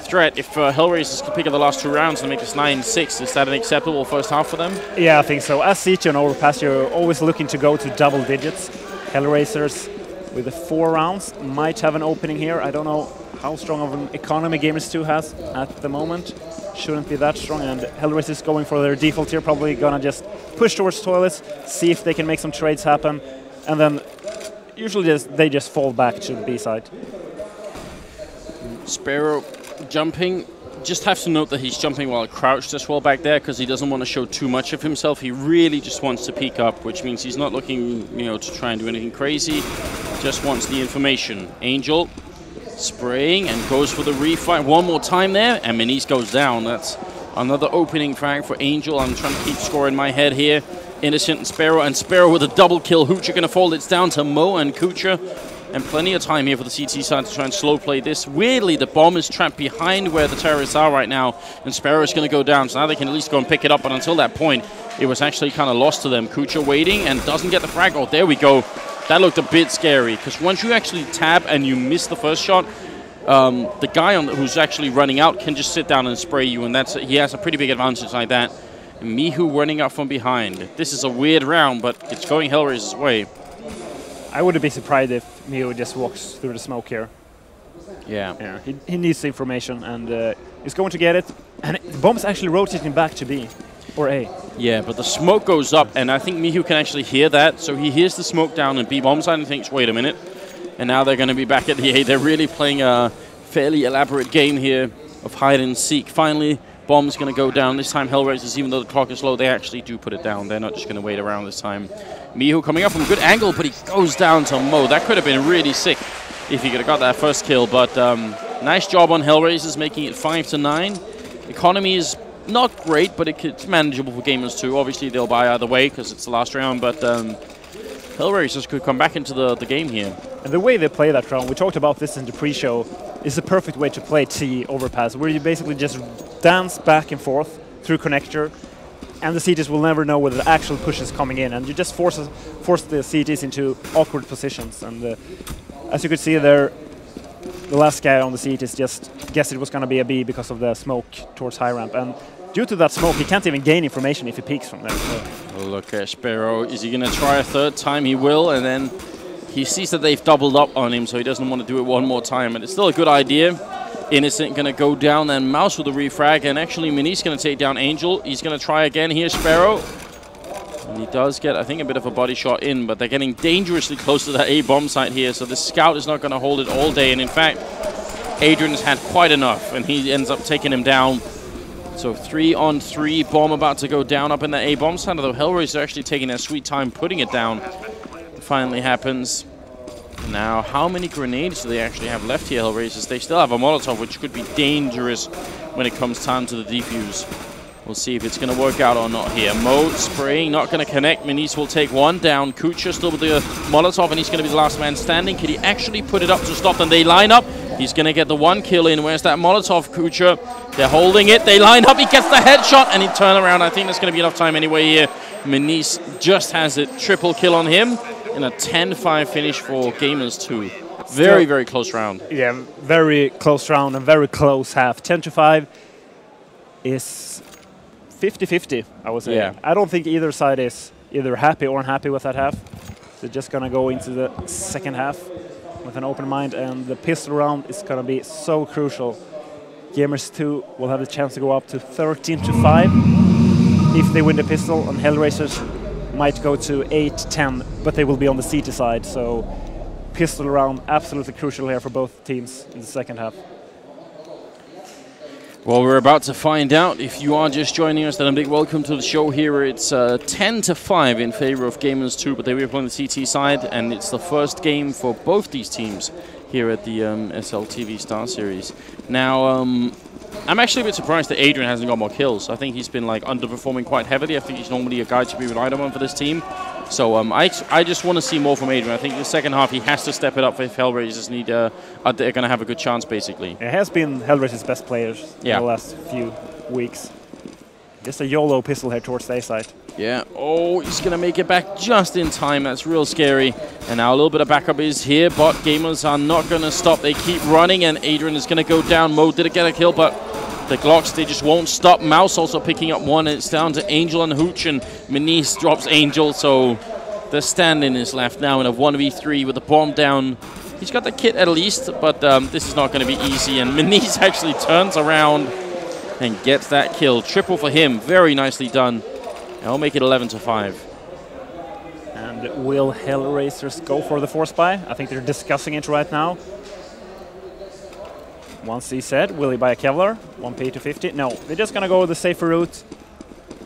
Speaker 3: Threat, if Hellraisers can pick up the last two rounds and make this 9-6, is that an acceptable first half for them?
Speaker 4: Yeah, I think so. As Siege and Overpass, you're always looking to go to double digits. Hellraisers with the 4 rounds might have an opening here. I don't know how strong of an economy Gamers2 has at the moment. Shouldn't be that strong, and Hellraisers going for their default here, probably gonna just push towards toilets, see if they can make some trades happen, and then usually they just fall back to the B side.
Speaker 3: Sparrow jumping. Just have to note that he's jumping while crouched as well back there, because he doesn't want to show too much of himself. He really just wants to peek up, which means he's not looking, to try and do anything crazy. Just wants the information. Angel spraying and goes for the refight one more time there, and Minis goes down. That's another opening frag for Angel. I'm trying to keep score in my head here. Innocent and Sparrow with a double kill. Hoocher going to fall. It's down to Mo and Kucha. And plenty of time here for the CT side to try and slow play this. Weirdly, the bomb is trapped behind where the terrorists are right now, and Sparrow is going to go down, so now they can at least go and pick it up, but until that point, it was actually kind of lost to them. Kucha waiting and doesn't get the frag. Oh, there we go. That looked a bit scary, because once you actually tab and you miss the first shot, the guy who's actually running out can just sit down and spray you, and he has a pretty big advantage like that. And Mihu running up from behind. This is a weird round, but it's going Hellraiser's way.
Speaker 4: I wouldn't be surprised if Mio just walks through the smoke here.
Speaker 3: Yeah.
Speaker 4: He needs the information, and he's going to get it. And the bomb is actually rotating back to B or A.
Speaker 3: Yeah, but the smoke goes up, and I think Mihu can actually hear that. So he hears the smoke down and B bomb side and thinks, wait a minute. And now they're going to be back at the A. They're really playing a fairly elaborate game here of hide and seek. Finally, bomb's going to go down. This time Hellraisers, even though the clock is low, they actually do put it down. They're not just going to wait around this time. Mihu coming up from a good angle, but he goes down to Mo. That could have been really sick if he could have got that first kill. But nice job on Hellraisers, making it 5-9. Economy is not great, but it's manageable for Gamers2. Obviously, they'll buy either way because it's the last round. But Hellraisers could come back into the game here.
Speaker 4: And the way they play that round, we talked about this in the pre-show, is the perfect way to play T overpass, where you basically just dance back and forth through connector, and the CTs will never know whether the actual push is coming in, and you just force the CTs into awkward positions. And as you could see there, the last guy on the CTs just guessed it was going to be a B because of the smoke towards high ramp, and due to that smoke, he can't even gain information if he peeks from there. So.
Speaker 3: Look at Sparrow. Is he going to try a third time? He will, and then he sees that they've doubled up on him, so he doesn't want to do it one more time. And it's still a good idea. Innocent going to go down, then Mouse with a refrag, and actually Minis going to take down Angel. He's going to try again here, Sparrow. And he does get, I think, a bit of a body shot in, but they're getting dangerously close to that A bomb site here, so the scout is not going to hold it all day. And in fact, Adrian's had quite enough, and he ends up taking him down. So 3-on-3, bomb about to go down up in that A bomb site, although Hellraiser actually taking their sweet time putting it down. It finally happens. Now, how many grenades do they actually have left here, Hellraisers? They still have a Molotov, which could be dangerous when it comes time to the defuse. We'll see if it's going to work out or not here. Mo spraying, not going to connect. Minis will take one down. Kucha still with the Molotov, and he's going to be the last man standing. Can he actually put it up to stop them? They line up. He's going to get the one kill in. Where's that Molotov, Kucha? They're holding it. They line up. He gets the headshot, and he turn around. I think that's going to be enough time anyway here. Minis just has it. Triple kill on him. in a 10-5 finish for Gamers2. Very, very close round.
Speaker 4: Yeah, very close round and very close half. 10-5 is 50-50, I would say.
Speaker 3: Yeah.
Speaker 4: I don't think either side is either happy or unhappy with that half. They're just going to go into the second half with an open mind, and the pistol round is going to be so crucial. Gamers2 will have the chance to go up to 13-5 if they win the pistol, and Hellraisers might go to 8-10, but they will be on the CT side, so pistol round absolutely crucial here for both teams in the second half.
Speaker 3: Well, we're about to find out. If you are just joining us, then a big welcome to the show here. It's 10-5 in favor of Gamers2, but they will play on the CT side, and it's the first game for both these teams here at the SLTV StarSeries. Now, I'm actually a bit surprised that Adrian hasn't got more kills. I think he's been like underperforming quite heavily. I think he's normally a guy to be relied on for this team. So I just want to see more from Adrian. I think in the second half he has to step it up if Hellraisers need they're going to have a good chance, basically.
Speaker 4: It has been Hellraiser's best players in the last few weeks. Just a YOLO pistol here towards the A side.
Speaker 3: Yeah. Oh, he's going to make it back just in time. That's real scary. And now a little bit of backup is here, but Gamers are not going to stop. They keep running, and Adrian is going to go down. Mo did get a kill, but the Glocks, they just won't stop. Mouse also picking up one, and it's down to Angel and Hooch, and Manice drops Angel, so the stand-in is left now in a 1v3 with the bomb down. He's got the kit at least, but this is not going to be easy, and Manice actually turns around and gets that kill. Triple for him. Very nicely done. And we'll make it 11-5.
Speaker 4: And will Hellraisers go for the force buy? I think they're discussing it right now. Once he said, will he buy a Kevlar? 1p to 50? No, they're just going to go the safer route.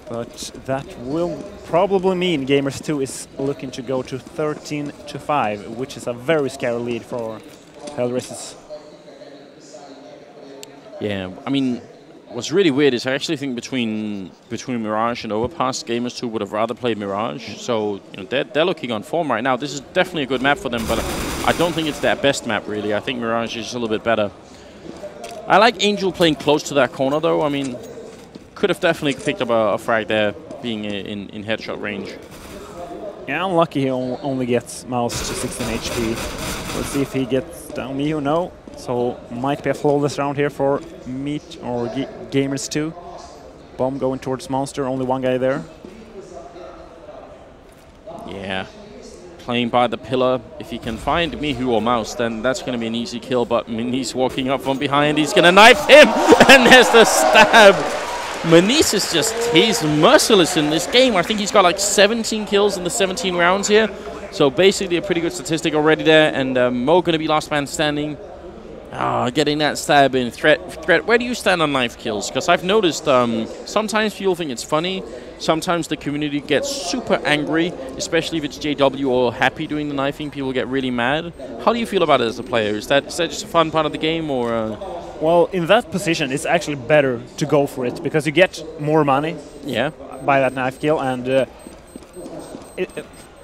Speaker 4: But that will probably mean Gamers2 is looking to go to 13-5, which is a very scary lead for Hellraisers.
Speaker 3: Yeah, I mean, what's really weird is I actually think between Mirage and Overpass, Gamers2 would have rather played Mirage. So you know, they're looking on form right now. This is definitely a good map for them, but I don't think it's their best map, really. I think Mirage is just a little bit better. I like Angel playing close to that corner, though. I mean, could have definitely picked up a frag there, being in headshot range.
Speaker 4: Yeah, unlucky he only gets Mouse to 16 HP. Let's see if he gets down Miho. No. So might be a flawless round here for Meat or Gamers2. Bomb going towards Monster, only one guy there.
Speaker 3: Yeah. Playing by the pillar. If he can find Mihu or Mouse, then that's going to be an easy kill, but Manice walking up from behind, he's going to knife him, and there's the stab. Manice is just, he's merciless in this game. I think he's got like 17 kills in the 17 rounds here, so basically a pretty good statistic already there, and Mo going to be last man standing. Getting that stab in. Threat, where do you stand on knife kills? Because I've noticed sometimes people think it's funny. Sometimes the community gets super angry, especially if it's JW or Happy doing the knifing. People get really mad. How do you feel about it as a player? Is that just a fun part of the game, or?
Speaker 4: Well, in that position, it's actually better to go for it because you get more money.
Speaker 3: Yeah.
Speaker 4: By that knife kill, and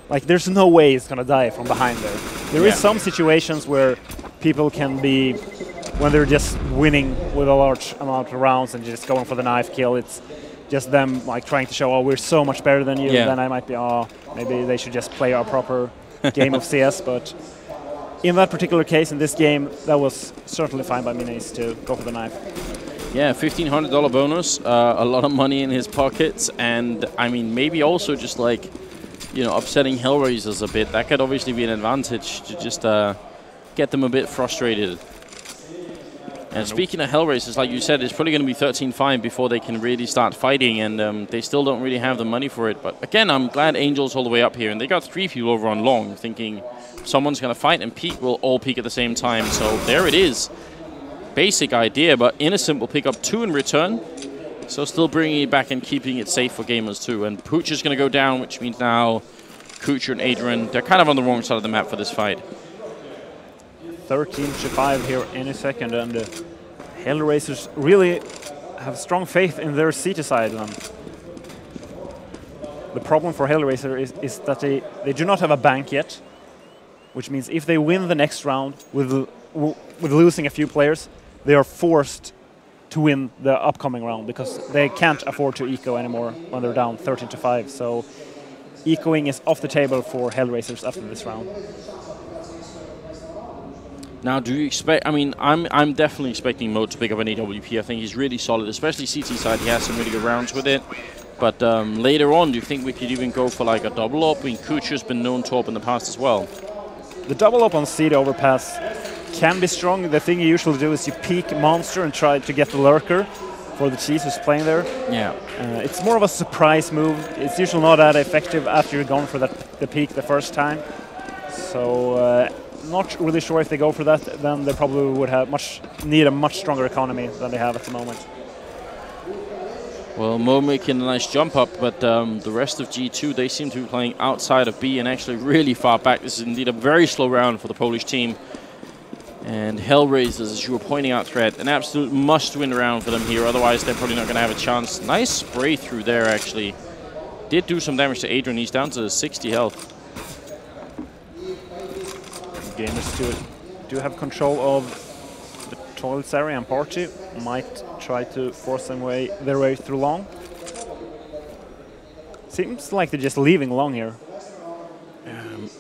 Speaker 4: like there's no way it's gonna die from behind there. There is some situations where people can be, when they're just winning with a large amount of rounds and just going for the knife kill, it's just them like trying to show, oh, we're so much better than you. Then I might be, oh, maybe they should just play a proper game of CS. But in that particular case, in this game, that was certainly fine by Minis to go for the knife.
Speaker 3: Yeah, $1,500 bonus, a lot of money in his pockets, and I mean, maybe also just like, you know, upsetting Hellraisers a bit. That could obviously be an advantage to just get them a bit frustrated. And speaking of Hellraisers, like you said, it's probably going to be 13-5 before they can really start fighting, and they still don't really have the money for it. But again, I'm glad Angel's all the way up here, and they got 3 people over on long, thinking someone's going to fight, and peek will all peek at the same time. So there it is. Basic idea, but Innocent will pick up 2 in return. So still bringing it back and keeping it safe for Gamers2. And Pooch is going to go down, which means now Kucher and Adrian, they're kind of on the wrong side of the map for this fight.
Speaker 4: 13-5 here in a second, and Hellraisers really have strong faith in their CT side. The problem for Hellraiser is that they do not have a bank yet, which means if they win the next round with losing a few players, they are forced to win the upcoming round because they can't afford to eco anymore when they're down 13-5. So ecoing is off the table for Hellraisers after this round.
Speaker 3: Now, do you expect? I mean, I'm definitely expecting Mo to pick up an AWP. I think he's really solid, especially CT side. He has some really good rounds with it. But later on, do you think we could even go for like a double up? I mean, Kucha's been known to up in the past as well.
Speaker 4: The double up on CT overpass can be strong. The thing you usually do is you peek Monster and try to get the lurker for the cheese who's playing there.
Speaker 3: Yeah.
Speaker 4: It's more of a surprise move. It's usually not that effective after you're gone for the peek the first time. So not really sure if they go for that, then they probably would have need a much stronger economy than they have at the moment.
Speaker 3: Well, Mo making a nice jump up, but the rest of G2, they seem to be playing outside of B and actually really far back. This is indeed a very slow round for the Polish team. And Hellraisers, as you were pointing out, Threat, an absolute must-win round for them here. Otherwise, they're probably not going to have a chance. Nice spray through there, actually. Did do some damage to Adrian. He's down to 60 health.
Speaker 4: Gamers2 do have control of the toilets area, and Party might try to force their way through long. Seems like they're just leaving long here.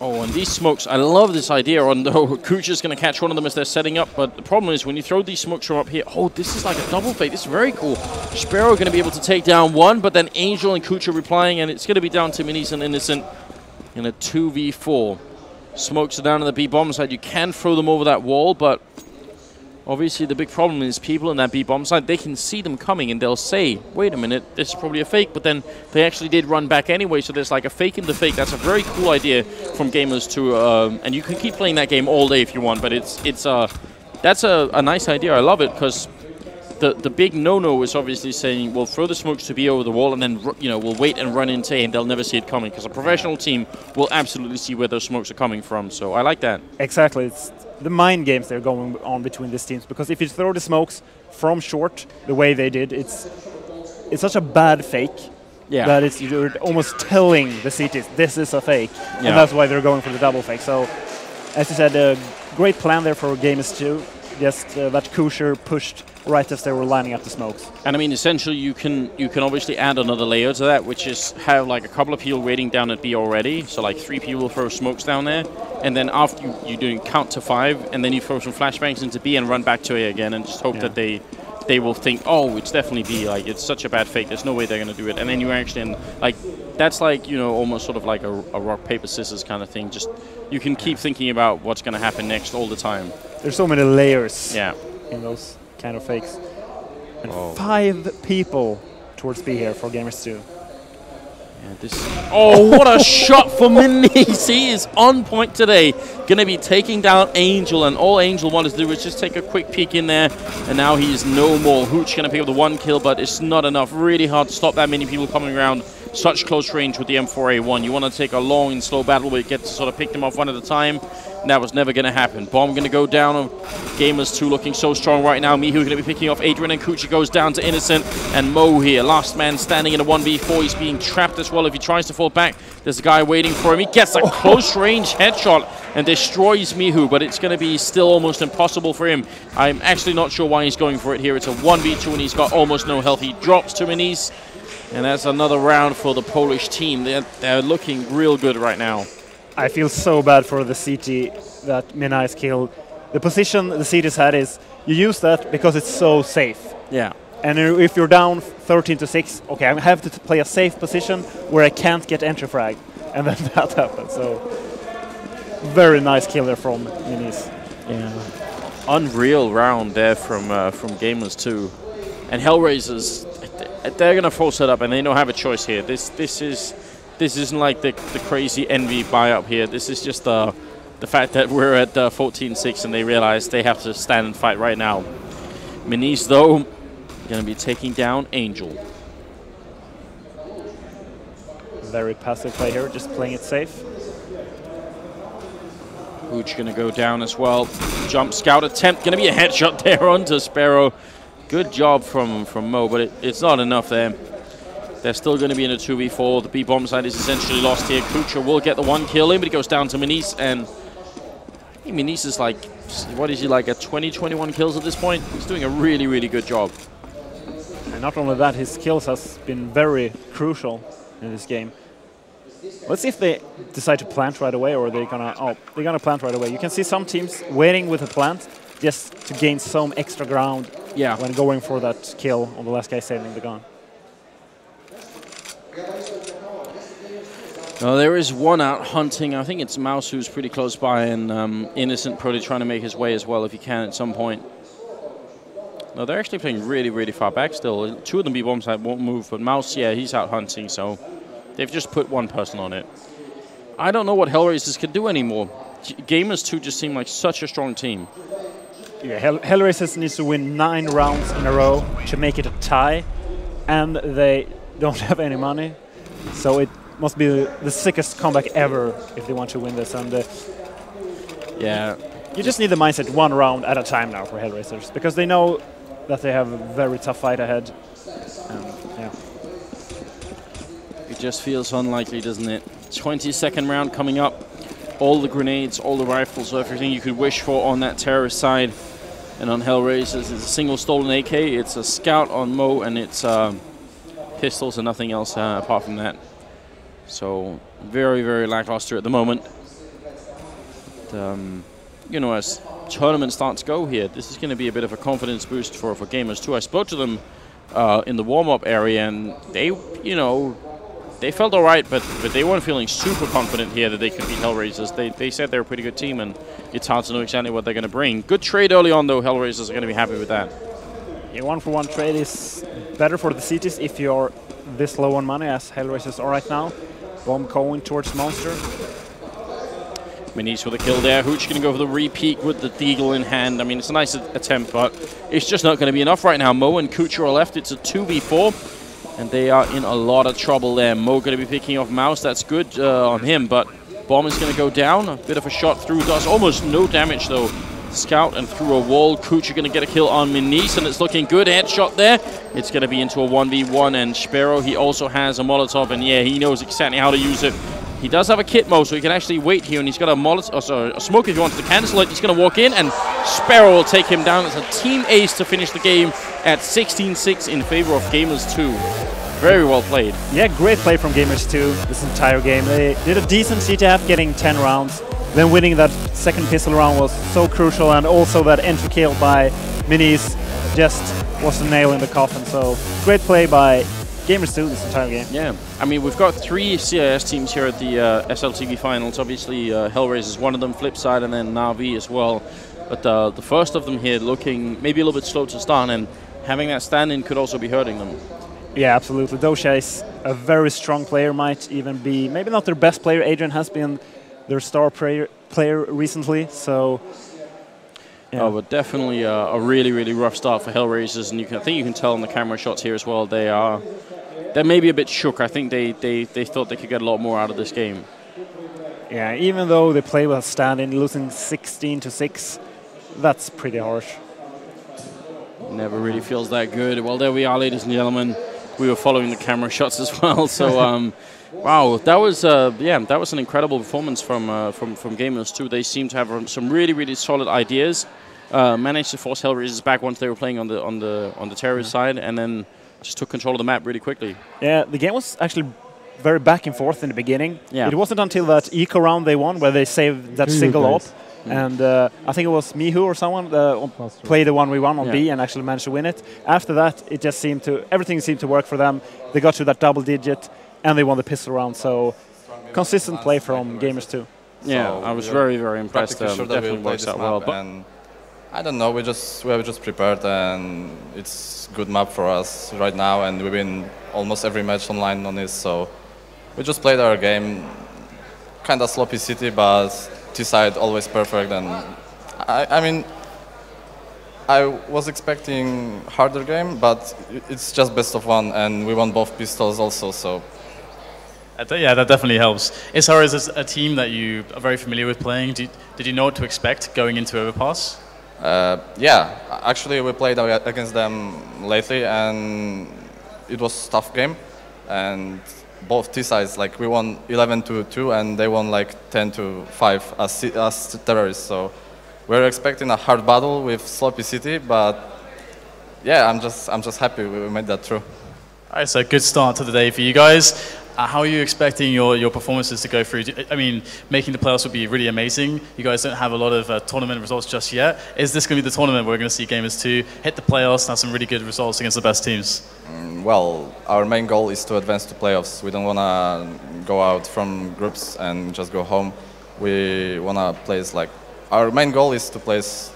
Speaker 3: Oh, and these smokes, I love this idea. Although Kucha's going to catch one of them as they're setting up, but the problem is when you throw these smokes from up here, oh, this is like a double fake. This is very cool. Sparrow going to be able to take down one, but then Angel and Kucha replying, and it's going to be down to Minis and Innocent in a 2v4. Smokes are down on the B bomb side. You can throw them over that wall, but obviously the big problem is people in that B bomb side, they can see them coming and they'll say, wait a minute, this is probably a fake, but then they actually did run back anyway, so there's like a fake in the fake. That's a very cool idea from Gamers2, and you can keep playing that game all day if you want, but that's a nice idea. I love it, because the big no-no is obviously saying, we'll throw the smokes to be over the wall and then, you know, we'll wait and run into A and they'll never see it coming, because a professional team will absolutely see where those smokes are coming from, so I like that.
Speaker 4: Exactly. It's the mind games they're going on between these teams, because if you throw the smokes from short the way they did, it's such a bad fake that you're almost telling the CTs this is a fake, and that's why they're going for the double fake. So, as you said, a great plan there for Gamers2. Just that Kucher pushed right as they were lining up the smokes. And
Speaker 3: I mean, essentially, you can obviously add another layer to that, which is have like a couple of people waiting down at B already. So like 3 people throw smokes down there, and then after you do count to 5, and then you throw some flashbangs into B and run back to A again, and just hope that they will think, oh, it's definitely B. Like, it's such a bad fake. There's no way they're going to do it. And then you actually, like, that's like, you know, almost sort of like a rock, paper, scissors kind of thing. Just, you can keep thinking about what's going to happen next all the time.
Speaker 4: There's so many layers in those kind of fakes. And 5 people towards B here for Gamers2.
Speaker 3: Oh, what a shot for Minis. He is on point today. Going to be taking down Angel, and all Angel wanted to do was just take a quick peek in there, and now he's no more. Hooch going to pick up the 1 kill, but it's not enough. Really hard to stop that many people coming around such close range with the M4A1. You want to take a long and slow battle where you get to sort of pick them off one at a time. And that was never going to happen. Bomb going to go down on Gamers2 looking so strong right now. Mihu going to be picking off Adrian, and Kucha goes down to Innocent. And Mo here, last man standing in a 1v4. He's being trapped as well. If he tries to fall back, there's a guy waiting for him. He gets a close range headshot and destroys Mihu, but it's going to be still almost impossible for him. I'm actually not sure why he's going for it here. It's a 1v2 and he's got almost no health. He drops to Minis. And that's another round for the Polish team. They're looking real good right now.
Speaker 4: I feel so bad for the CT that Minis killed. The position the CT's had is, you use that because it's so safe.
Speaker 3: Yeah.
Speaker 4: And if you're down 13-6, okay, I have to play a safe position where I can't get entry frag. And then that happened. So, very nice kill there from Minis.
Speaker 3: Yeah. Unreal round there from Gamers2. And Hellraisers, they're going to force it up, and they don't have a choice here. This isn't like the crazy envy buy up here. This is just the fact that we're at 14-6, and they realize they have to stand and fight right now. Minis, though, going to be taking down Angel.
Speaker 4: Very passive play here, just playing it safe.
Speaker 3: Hooch going to go down as well. Jump scout attempt, going to be a headshot there onto Sparrow. Good job from Mo, but it's not enough there. They're still going to be in a 2v4. The B-bomb side is essentially lost here. Kucha will get the 1 kill in, but he goes down to Minis, and I think Minis is like, what is he, like at 20-21 kills at this point? He's doing a really, really good job.
Speaker 4: And not only that, his kills has been very crucial in this game. Let's see if they decide to plant right away, or they're gonna plant right away. You can see some teams waiting with a plant just to gain some extra ground when going for that kill on the last guy saving the gun.
Speaker 3: There is one out hunting. I think it's Mouse who's pretty close by, and Innocent probably trying to make his way as well if he can at some point. No, they're actually playing really, really far back still. Two of them B-bomb side won't move, but Mouse, yeah, he's out hunting, so they've just put one person on it. I don't know what Hellraisers can do anymore. Gamers2 just seem like such a strong team.
Speaker 4: Yeah, Hellraisers needs to win 9 rounds in a row to make it a tie, and they don't have any money, so it must be the sickest comeback ever if they want to win this. And
Speaker 3: yeah,
Speaker 4: you just need the mindset 1 round at a time now for Hellraisers, because they know that they have a very tough fight ahead. Yeah.
Speaker 3: It just feels unlikely, doesn't it? 22nd round coming up. All the grenades, all the rifles, everything you could wish for on that terrorist side. And on Hellraisers, it's a single stolen AK, it's a scout on Mo, and it's pistols and nothing else apart from that. So very, very lackluster at the moment. But, you know, as tournament starts go here, this is going to be a bit of a confidence boost for Gamers2. I spoke to them in the warm-up area, and they, you know, they felt all right, but they weren't feeling super confident here that they could beat Hellraisers. They said they're a pretty good team, and it's hard to know exactly what they're going to bring. Good trade early on, though. Hellraisers are going to be happy with that.
Speaker 4: Yeah, 1-for-1 trade is better for the cities if you're this low on money, as Hellraisers are right now. Bomb going towards Monster.
Speaker 3: Minis with a kill there. Hooch going to go for the repeat with the deagle in hand. I mean, it's a nice attempt, but it's just not going to be enough right now. Mo and Kucher are left. It's a 2v4, and they are in a lot of trouble there. Mo going to be picking off Mouse. That's good on him, but Bomb is going to go down. A bit of a shot through. Does almost no damage, though. Scout and through a wall. Kucher going to get a kill on Minis, and it's looking good. Headshot there. It's going to be into a 1v1, and Sparrow, he also has a Molotov, and yeah, he knows exactly how to use it. He does have a kit Mo, so he can actually wait here, and he's got a Molotov, a smoke if he wants to cancel it. He's going to walk in, and Sparrow will take him down. It's a team ace to finish the game at 16-6 in favor of Gamers2. Very well played. Yeah,
Speaker 4: great play from Gamers2 this entire game. They did a decent CTF, getting 10 rounds. Then winning that second pistol round was so crucial, and also that entry kill by Minis just was the nail in the coffin. So great play by Gamers2 this entire game.
Speaker 3: Yeah, I mean, we've got 3 CIS teams here at the SLTV finals. Obviously, Hellraisers is one of them, Flipside, and then Na'Vi as well. But the first of them here looking maybe a little bit slow to start, and having that stand-in could also be hurting them.
Speaker 4: Yeah, absolutely. Dosha is a very strong player, might even be, maybe not their best player. Adrian has been their star player recently, so... Yeah.
Speaker 3: Oh, but definitely a really, really rough start for Hellraisers, and I think you can tell in the camera shots here as well, they're maybe a bit shook. I think they thought they could get a lot more out of this game.
Speaker 4: Yeah, even though they play with a stand-in, losing 16-6, that's pretty harsh.
Speaker 3: Never really feels that good. Well, there we are, ladies and gentlemen. We were following the camera shots as well, so wow, that was that was an incredible performance from Gamers2. They seem to have some really, really solid ideas. Managed to force Hellraisers back once they were playing on the terrorist side, and then just took control of the map really quickly.
Speaker 4: Yeah, the game was actually very back and forth in the beginning. Yeah. It wasn't until that eco round they won where they saved that single op. And I think it was Mihu or someone played the 1v1 on B and actually managed to win it. After that, it just everything seemed to work for them. They got to that double digit, and they won the pistol round. So consistent play from Gamers2.
Speaker 3: Yeah, so I was very, very impressed.
Speaker 5: Sure
Speaker 3: definitely works out well.
Speaker 5: And I don't know, we have just prepared, and it's good map for us right now, and we win almost every match online on this. So we just played our game, kind of sloppy city, but T-side always perfect. And I mean, I was expecting harder game, but it's just best of one, and we won both pistols also. So.
Speaker 6: Yeah, that definitely helps. Is Hellraisers a team that you are very familiar with playing? Did you know what to expect going into Overpass?
Speaker 5: Yeah, actually we played against them lately, and it was a tough game. And both T-sides, like we won 11-2, and they won like 10-5 as terrorists. So we're expecting a hard battle with Sloppy City, but yeah, I'm just happy we made that through.
Speaker 6: All right, so good start to the day for you guys. How are you expecting your performances to go through? I mean, making the playoffs would be really amazing. You guys don't have a lot of tournament results just yet. Is this going to be the tournament where we're going to see Gamers2 hit the playoffs and have some really good results against the best teams?
Speaker 5: Well, our main goal is to advance to playoffs. We don't want to go out from groups and just go home. We want to place our main goal is to place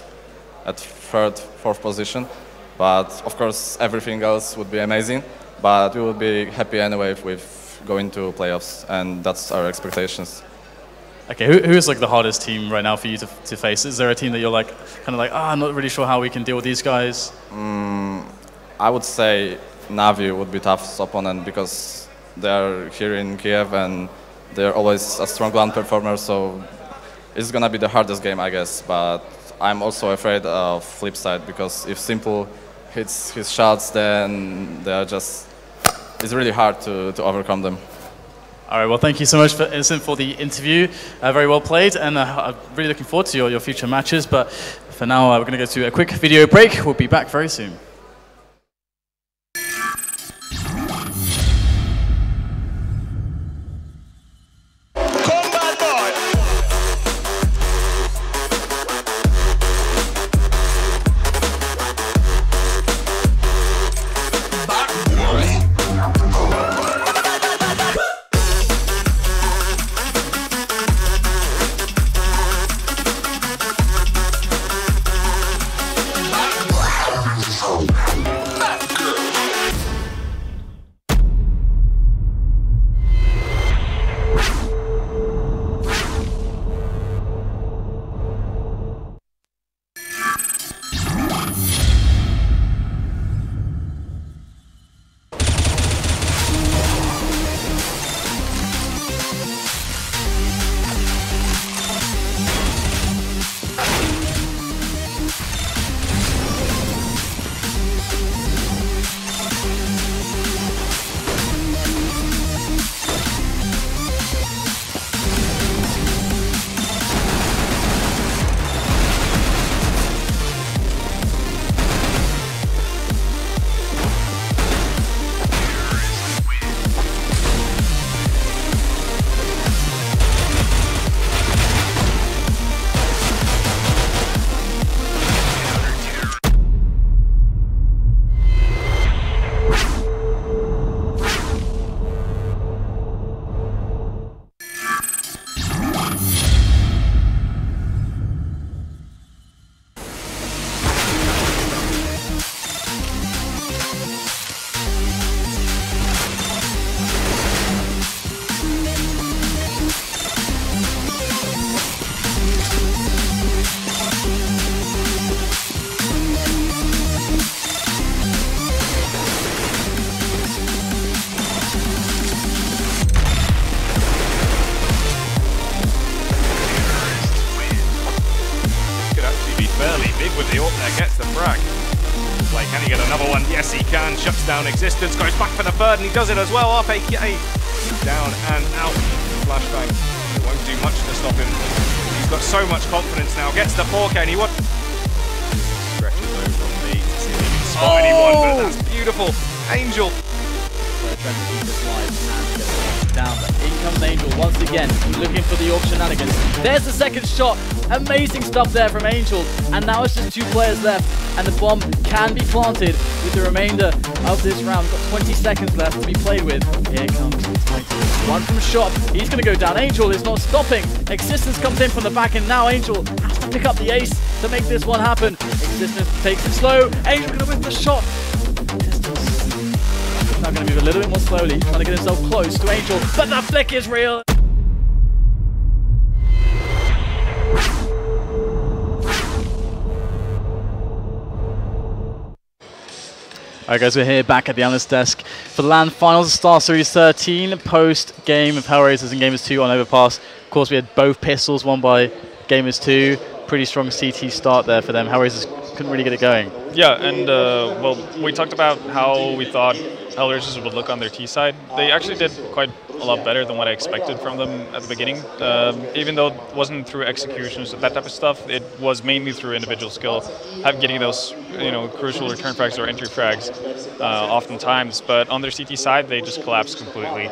Speaker 5: at third, fourth position. But of course, everything else would be amazing. But we would be happy anyway with going to playoffs, and that's our expectations.
Speaker 6: Okay, who is the hardest team right now for you to face? Is there a team that you're I'm not really sure how we can deal with these guys?
Speaker 5: I would say Navi would be toughest opponent because they are here in Kiev and they're always a strong LAN performer, so it's gonna be the hardest game, I guess. But I'm also afraid of flip side because if Simple hits his shots, then they are it's really hard to overcome them.
Speaker 6: All right, well, thank you so much for the interview. Very well played, and I'm really looking forward to your future matches. But for now, we're going to go to a quick video break. We'll be back very soon.
Speaker 7: with the ult there, gets the frag. Play, can he get another one? Yes, he can. Shuts down Existence, goes back for the third, and he does it as well. RPK down and out. Flashbang. It won't do much to stop him. He's got so much confidence now. Gets the 4K, and he won. Stretches over on B to see if he can spot anyone, but that's beautiful. Angel.
Speaker 8: Trying to keep this live and get it down, but in comes Angel once again, looking for the AWP shenanigans. There's the second shot. Amazing stuff there from Angel, and now it's just 2 players left, and the bomb can be planted with the remainder of this round. We've got 20 seconds left to be played with. Here comes one from Shop. He's going to go down. Angel is not stopping. Existence comes in from the back, and now Angel has to pick up the ace to make this one happen. Existence takes it slow. Angel going to win the shot. Now going to move a little bit more slowly, trying to get himself close to Angel, but the flick is real.
Speaker 6: Alright guys, we're here back at the analyst desk for the LAN finals of StarSeries 13, post-game of Hellraisers and Gamers2 on Overpass. Of course, we had both pistols won by Gamers2. Pretty strong CT start there for them. Hellraisers couldn't really get it going.
Speaker 9: Yeah, and well, we talked about how we thought Hellraisers would look on their T side. They actually did quite a lot better than what I expected from them at the beginning. Even though it wasn't through executions and that type of stuff, it was mainly through individual skill, getting those crucial return frags or entry frags oftentimes. But on their CT side, they just collapsed completely.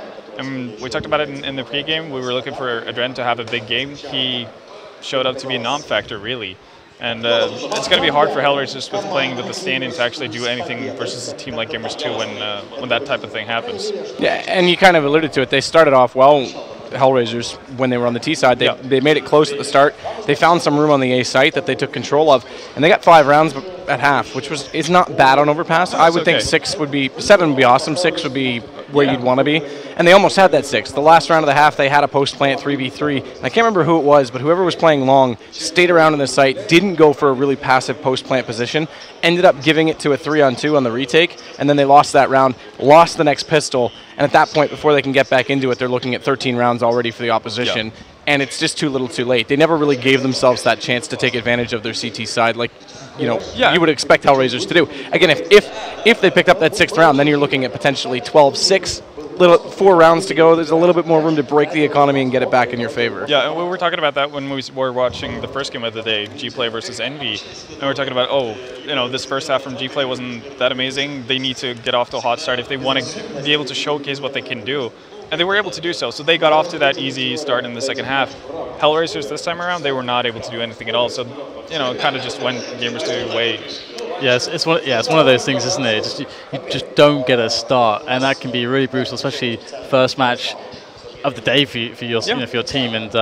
Speaker 9: We talked about it in the pregame. We were looking for Adren to have a big game. He showed up to be a non-factor, really. And it's going to be hard for Hellraisers with playing with the stand-in to actually do anything versus a team like Gamers2 when that type of thing happens.
Speaker 10: Yeah, and you kind of alluded to it. They started off well, Hellraisers, when they were on the T side. They made it close at the start. They found some room on the A site that they took control of, and they got 5 rounds at half, which is not bad on overpass. I would think 7 would be awesome. 6 would be where you'd want to be. And they almost had that 6. The last round of the half, they had a post-plant 3v3. And I can't remember who it was, but whoever was playing long stayed around in the site, didn't go for a really passive post-plant position, ended up giving it to a 3-on-2 on the retake, and then they lost that round, lost the next pistol, and at that point, before they can get back into it, they're looking at 13 rounds already for the opposition. Yeah. And it's just too little too late. They never really gave themselves that chance to take advantage of their CT side like, you would expect Hellraisers to do. Again, if they picked up that 6th round, then you're looking at potentially 12-6, 4 rounds to go. There's a little bit more room to break the economy and get it back in your favor.
Speaker 9: Yeah, and we were talking about that when we were watching the first game of the day, G-Play versus Envy. And we were talking about, this first half from G-Play wasn't that amazing. They need to get off to a hot start if they want to be able to showcase what they can do. And they were able to do so. So they got off to that easy start in the second half. Hellraisers this time around, they were not able to do anything at all. So, it kind of just went Gamers2 way.
Speaker 6: Yes, it's one of those things, isn't it? You just don't get a start, and that can be really brutal, especially first match of the day for your for your team. And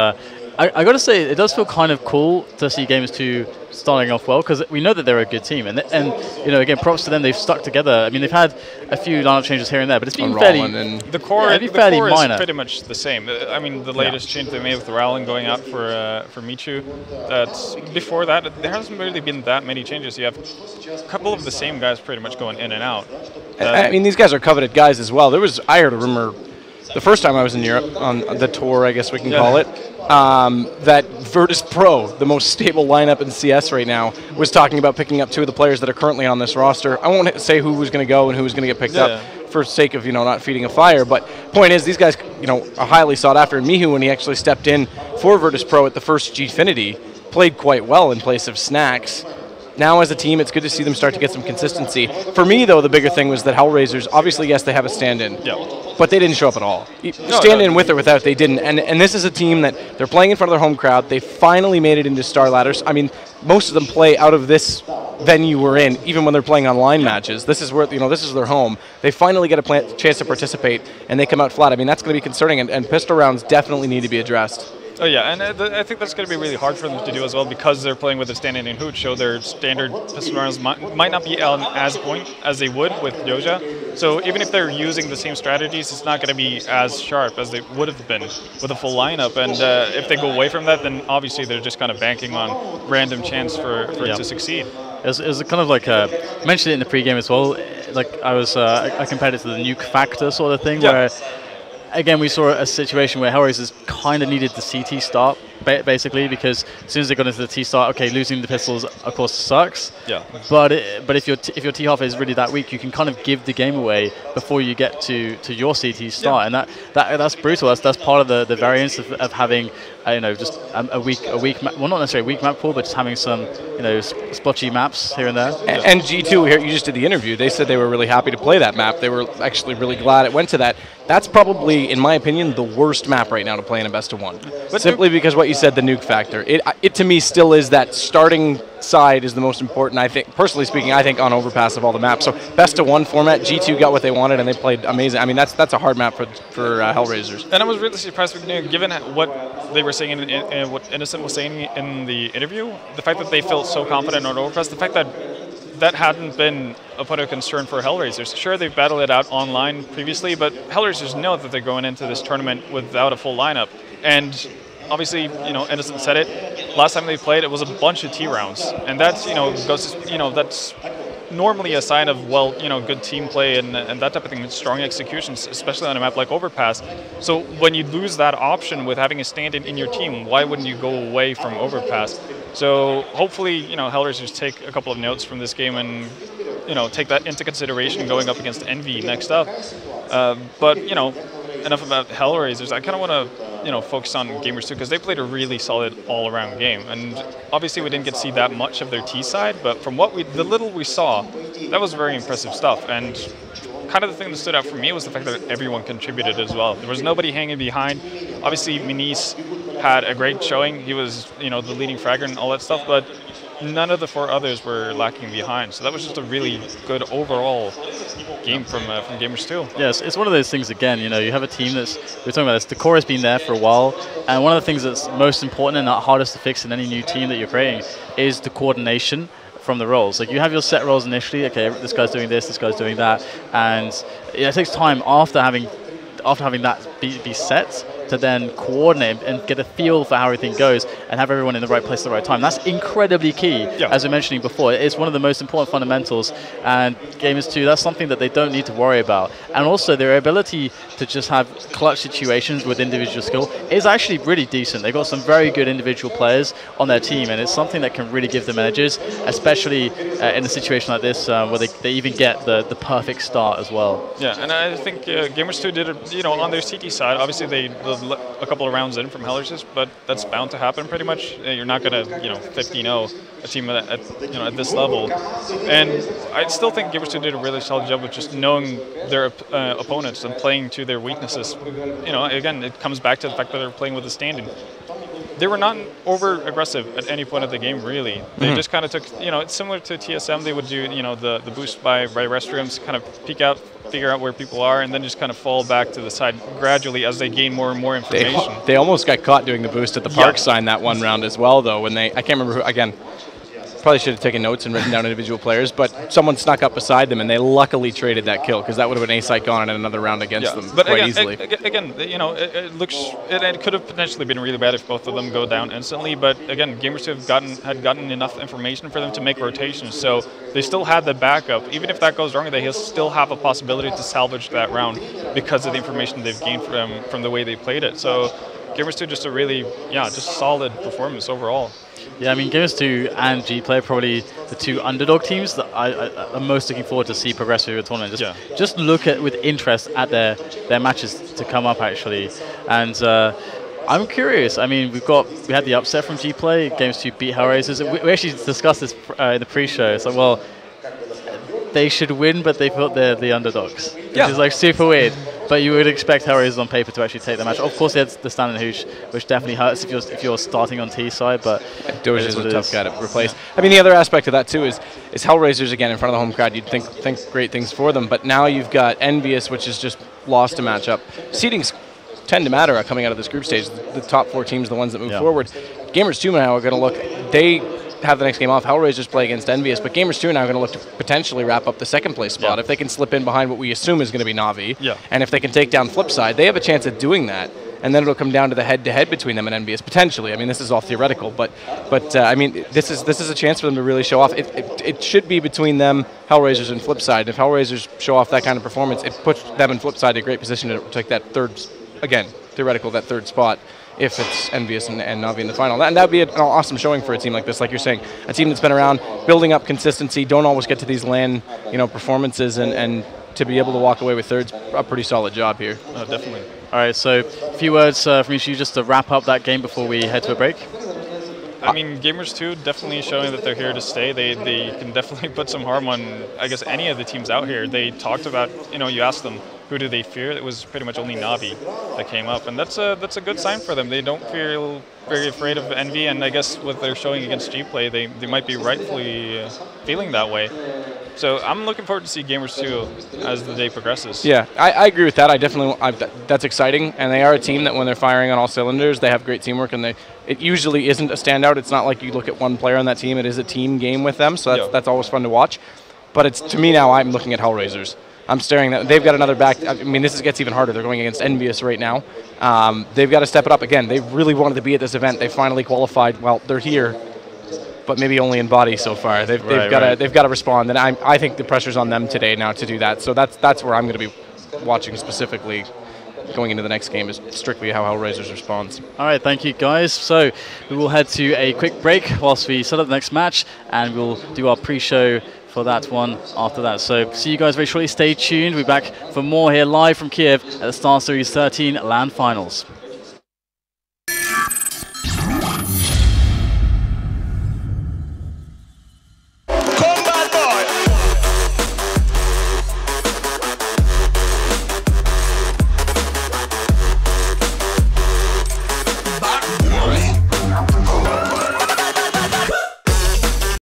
Speaker 6: I got to say, it does feel kind of cool to see Gamers2 starting off well, because we know that they're a good team, and again, props to them. They've stuck together. I mean, they've had a few lineup changes here and there, but it's been fairly
Speaker 9: the core is pretty much the same. I mean, the latest change they made with Rowling going out for Michu. Before that, there hasn't really been that many changes. You have a couple of the same guys pretty much going in and out.
Speaker 10: I mean, these guys are coveted guys as well. I heard a rumor the first time I was in Europe on the tour, I guess we can call it. That Virtus Pro, the most stable lineup in CS right now, was talking about picking up 2 of the players that are currently on this roster. I won't say who was going to go and who was going to get picked up for sake of not feeding a fire. But point is, these guys are highly sought after. And Mihu, when he actually stepped in for Virtus Pro at the first Gfinity, played quite well in place of Snacks. Now as a team, it's good to see them start to get some consistency. For me, though, the bigger thing was that Hellraisers, obviously, yes, they have a stand-in, but they didn't show up at all. Stand-in with or without, they didn't. And this is a team that they're playing in front of their home crowd. They finally made it into Star Ladders. I mean, most of them play out of this venue we're in, even when they're playing online matches. This is where this is their home. They finally get a chance to participate, and they come out flat. I mean, that's going to be concerning, and pistol rounds definitely need to be addressed.
Speaker 9: Oh yeah, and I think that's going to be really hard for them to do as well, because they're playing with a stand-in in Hooch, so their standard pistol rounds might not be on as point as they would with Yoja. So even if they're using the same strategies, it's not going to be as sharp as they would have been with a full lineup. And if they go away from that, then obviously they're just kind of banking on random chance for it to succeed.
Speaker 6: It was kind of like I mentioned it in the pregame as well. Like I compared it to the nuke factor sort of thing, where. Again, we saw a situation where Hellraisers kind of needed the CT start, basically, because as soon as they got into the T start, okay, losing the pistols, of course, sucks.
Speaker 9: Yeah.
Speaker 6: But if your T half is really that weak, you can kind of give the game away before you get to your CT start, and that's brutal. That's part of the variance of having just a weak map. Well, not necessarily a weak map pool, but just having some splotchy maps here and there.
Speaker 10: And G2 here, you just did the interview. They said they were really happy to play that map. They were actually really glad it went to that. That's probably, in my opinion, the worst map right now to play in a best-of-1. But simply because what you said, the nuke factor. It to me still is that starting side is the most important. I think, personally speaking, I think on overpass of all the maps. So best-of-1 format, G2 got what they wanted and they played amazing. I mean, that's a hard map for Hellraisers.
Speaker 9: And I was really surprised, given what they were saying and what Innocent was saying in the interview, the fact that they felt so confident on overpass, the fact that hadn't been a point of concern for Hellraisers. Sure, they've battled it out online previously, but Hellraisers know that they're going into this tournament without a full lineup. And obviously, Innocent said it. Last time they played, it was a bunch of T rounds, and that's that's normally a sign of good team play and that type of thing, strong executions, especially on a map like Overpass. So when you lose that option with having a stand-in in your team, why wouldn't you go away from Overpass? So hopefully, Hellraisers take a couple of notes from this game and take that into consideration going up against Envy next up. But enough about Hellraisers. I kind of want to focus on Gamers2, because they played a really solid all-around game. And obviously we didn't get to see that much of their T side, but from the little we saw, that was very impressive stuff. And kind of the thing that stood out for me was the fact that everyone contributed as well. There was nobody hanging behind. Obviously, Minis had a great showing. He was, the leading fragger and all that stuff, but none of the 4 others were lacking behind. So that was just a really good overall game from Gamers2.
Speaker 6: Yes, it's one of those things again, you have a team we're talking about this, the core has been there for a while, and one of the things that's most important and hardest to fix in any new team that you're creating is the coordination from the roles. Like, you have your set roles initially, okay, this guy's doing this guy's doing that, and it takes time after having that be set to then coordinate and get a feel for how everything goes and have everyone in the right place at the right time. That's incredibly key, as we were mentioning before. It's one of the most important fundamentals, and Gamers2, that's something that they don't need to worry about. And also, their ability to just have clutch situations with individual skill is actually really decent. They've got some very good individual players on their team, and it's something that can really give them edges, especially in a situation like this where they even get the perfect start as well.
Speaker 9: Yeah, and I think Gamers2 did it, on their CT side. Obviously, they a couple of rounds in from Hellraisers, but that's bound to happen pretty much. You're not going to, 15-0 a team at this level. And I still think Gamers2 did a really solid job of just knowing their opponents and playing to their weaknesses. Again, it comes back to the fact that they're playing with a standing. They were not over-aggressive at any point of the game, really. They just kind of took, it's similar to TSM. They would do, the boost by restrooms, kind of peek out, figure out where people are, and then just kind of fall back to the side gradually as they gain more and more information.
Speaker 10: They almost got caught doing the boost at the park sign that one round as well, though, when I can't remember who, again, probably should have taken notes and written down individual players, but someone snuck up beside them, and they luckily traded that kill, because that would have been A-Site gone in another round against them quite easily.
Speaker 9: Again, it could have potentially been really bad if both of them go down instantly, but again, Gamers2 had gotten enough information for them to make rotations, so they still had the backup. Even if that goes wrong, they still have a possibility to salvage that round because of the information they've gained from the way they played it. So Gamers2 just a really, just solid performance overall.
Speaker 6: Yeah, I mean, Gamers2 and G-Play are probably the 2 underdog teams that I'm most looking forward to see progress through the tournament. Just look at with interest at their matches to come up, actually. And I'm curious. I mean, we had the upset from G-Play. Gamers2 beat Hellraisers. We actually discussed this in the pre-show. It's like, well, they should win, but they thought they're the underdogs, which is like super weird. But you would expect Hellraisers on paper to actually take the match. Of course, they had the stand and hooch, which definitely hurts if you're starting on T side. But
Speaker 10: Doge is a tough guy to replace. I mean, the other aspect of that too is Hellraisers again in front of the home crowd. You'd think great things for them, but now you've got Envious, which has just lost a matchup. Seedings tend to matter coming out of this group stage. The top 4 teams, the ones that move forward. Gamers2 now are going to look. They have the next game off. Hellraisers play against Envious, but Gamers2 now are going to look to potentially wrap up the second place spot if they can slip in behind what we assume is going to be Na'Vi. And if they can take down Flipside, they have a chance at doing that. And then it'll come down to the head-to-head between them and Envious, potentially. I mean, this is all theoretical, but I mean, this is a chance for them to really show off. It should be between them, Hellraisers, and Flipside. If Hellraisers show off that kind of performance, it puts them and Flipside in a great position to take that third spot, if it's Envious and Na'Vi in the final. And that would be an awesome showing for a team like this, like you're saying. A team that's been around, building up consistency, don't always get to these LAN performances, and to be able to walk away with thirds, a pretty solid job here.
Speaker 9: Oh, definitely.
Speaker 6: All right, so a few words from each of you just to wrap up that game before we head to a break.
Speaker 9: I mean, Gamers2 definitely showing that they're here to stay. They can definitely put some harm on, I guess, any of the teams out here. They talked about, you asked them, who do they fear? It was pretty much only Na'Vi that came up, and that's a good sign for them. They don't feel very afraid of Envy, and I guess what they're showing against G-Play, they might be rightfully feeling that way. So I'm looking forward to see Gamers2 as the day progresses.
Speaker 10: Yeah, I agree with that. That's exciting, and they are a team that when they're firing on all cylinders, they have great teamwork, and it usually isn't a standout. It's not like you look at one player on that team. It is a team game with them, so that's always fun to watch. But to me now, I'm looking at Hellraisers. I'm staring at. They've got another back. I mean, this gets even harder. They're going against Envious right now. They've got to step it up again. They really wanted to be at this event. They finally qualified. Well, they're here, but maybe only in body so far. They've got to respond, and I think the pressure's on them today now to do that. So that's where I'm going to be watching specifically. Going into the next game is strictly how Hellraisers responds.
Speaker 6: All right, thank you guys. So we will head to a quick break whilst we set up the next match, and we'll do our pre-show for that one after that. So see you guys very shortly. Stay tuned. We'll be back for more here live from Kiev at the StarSeries 13 LAN Finals.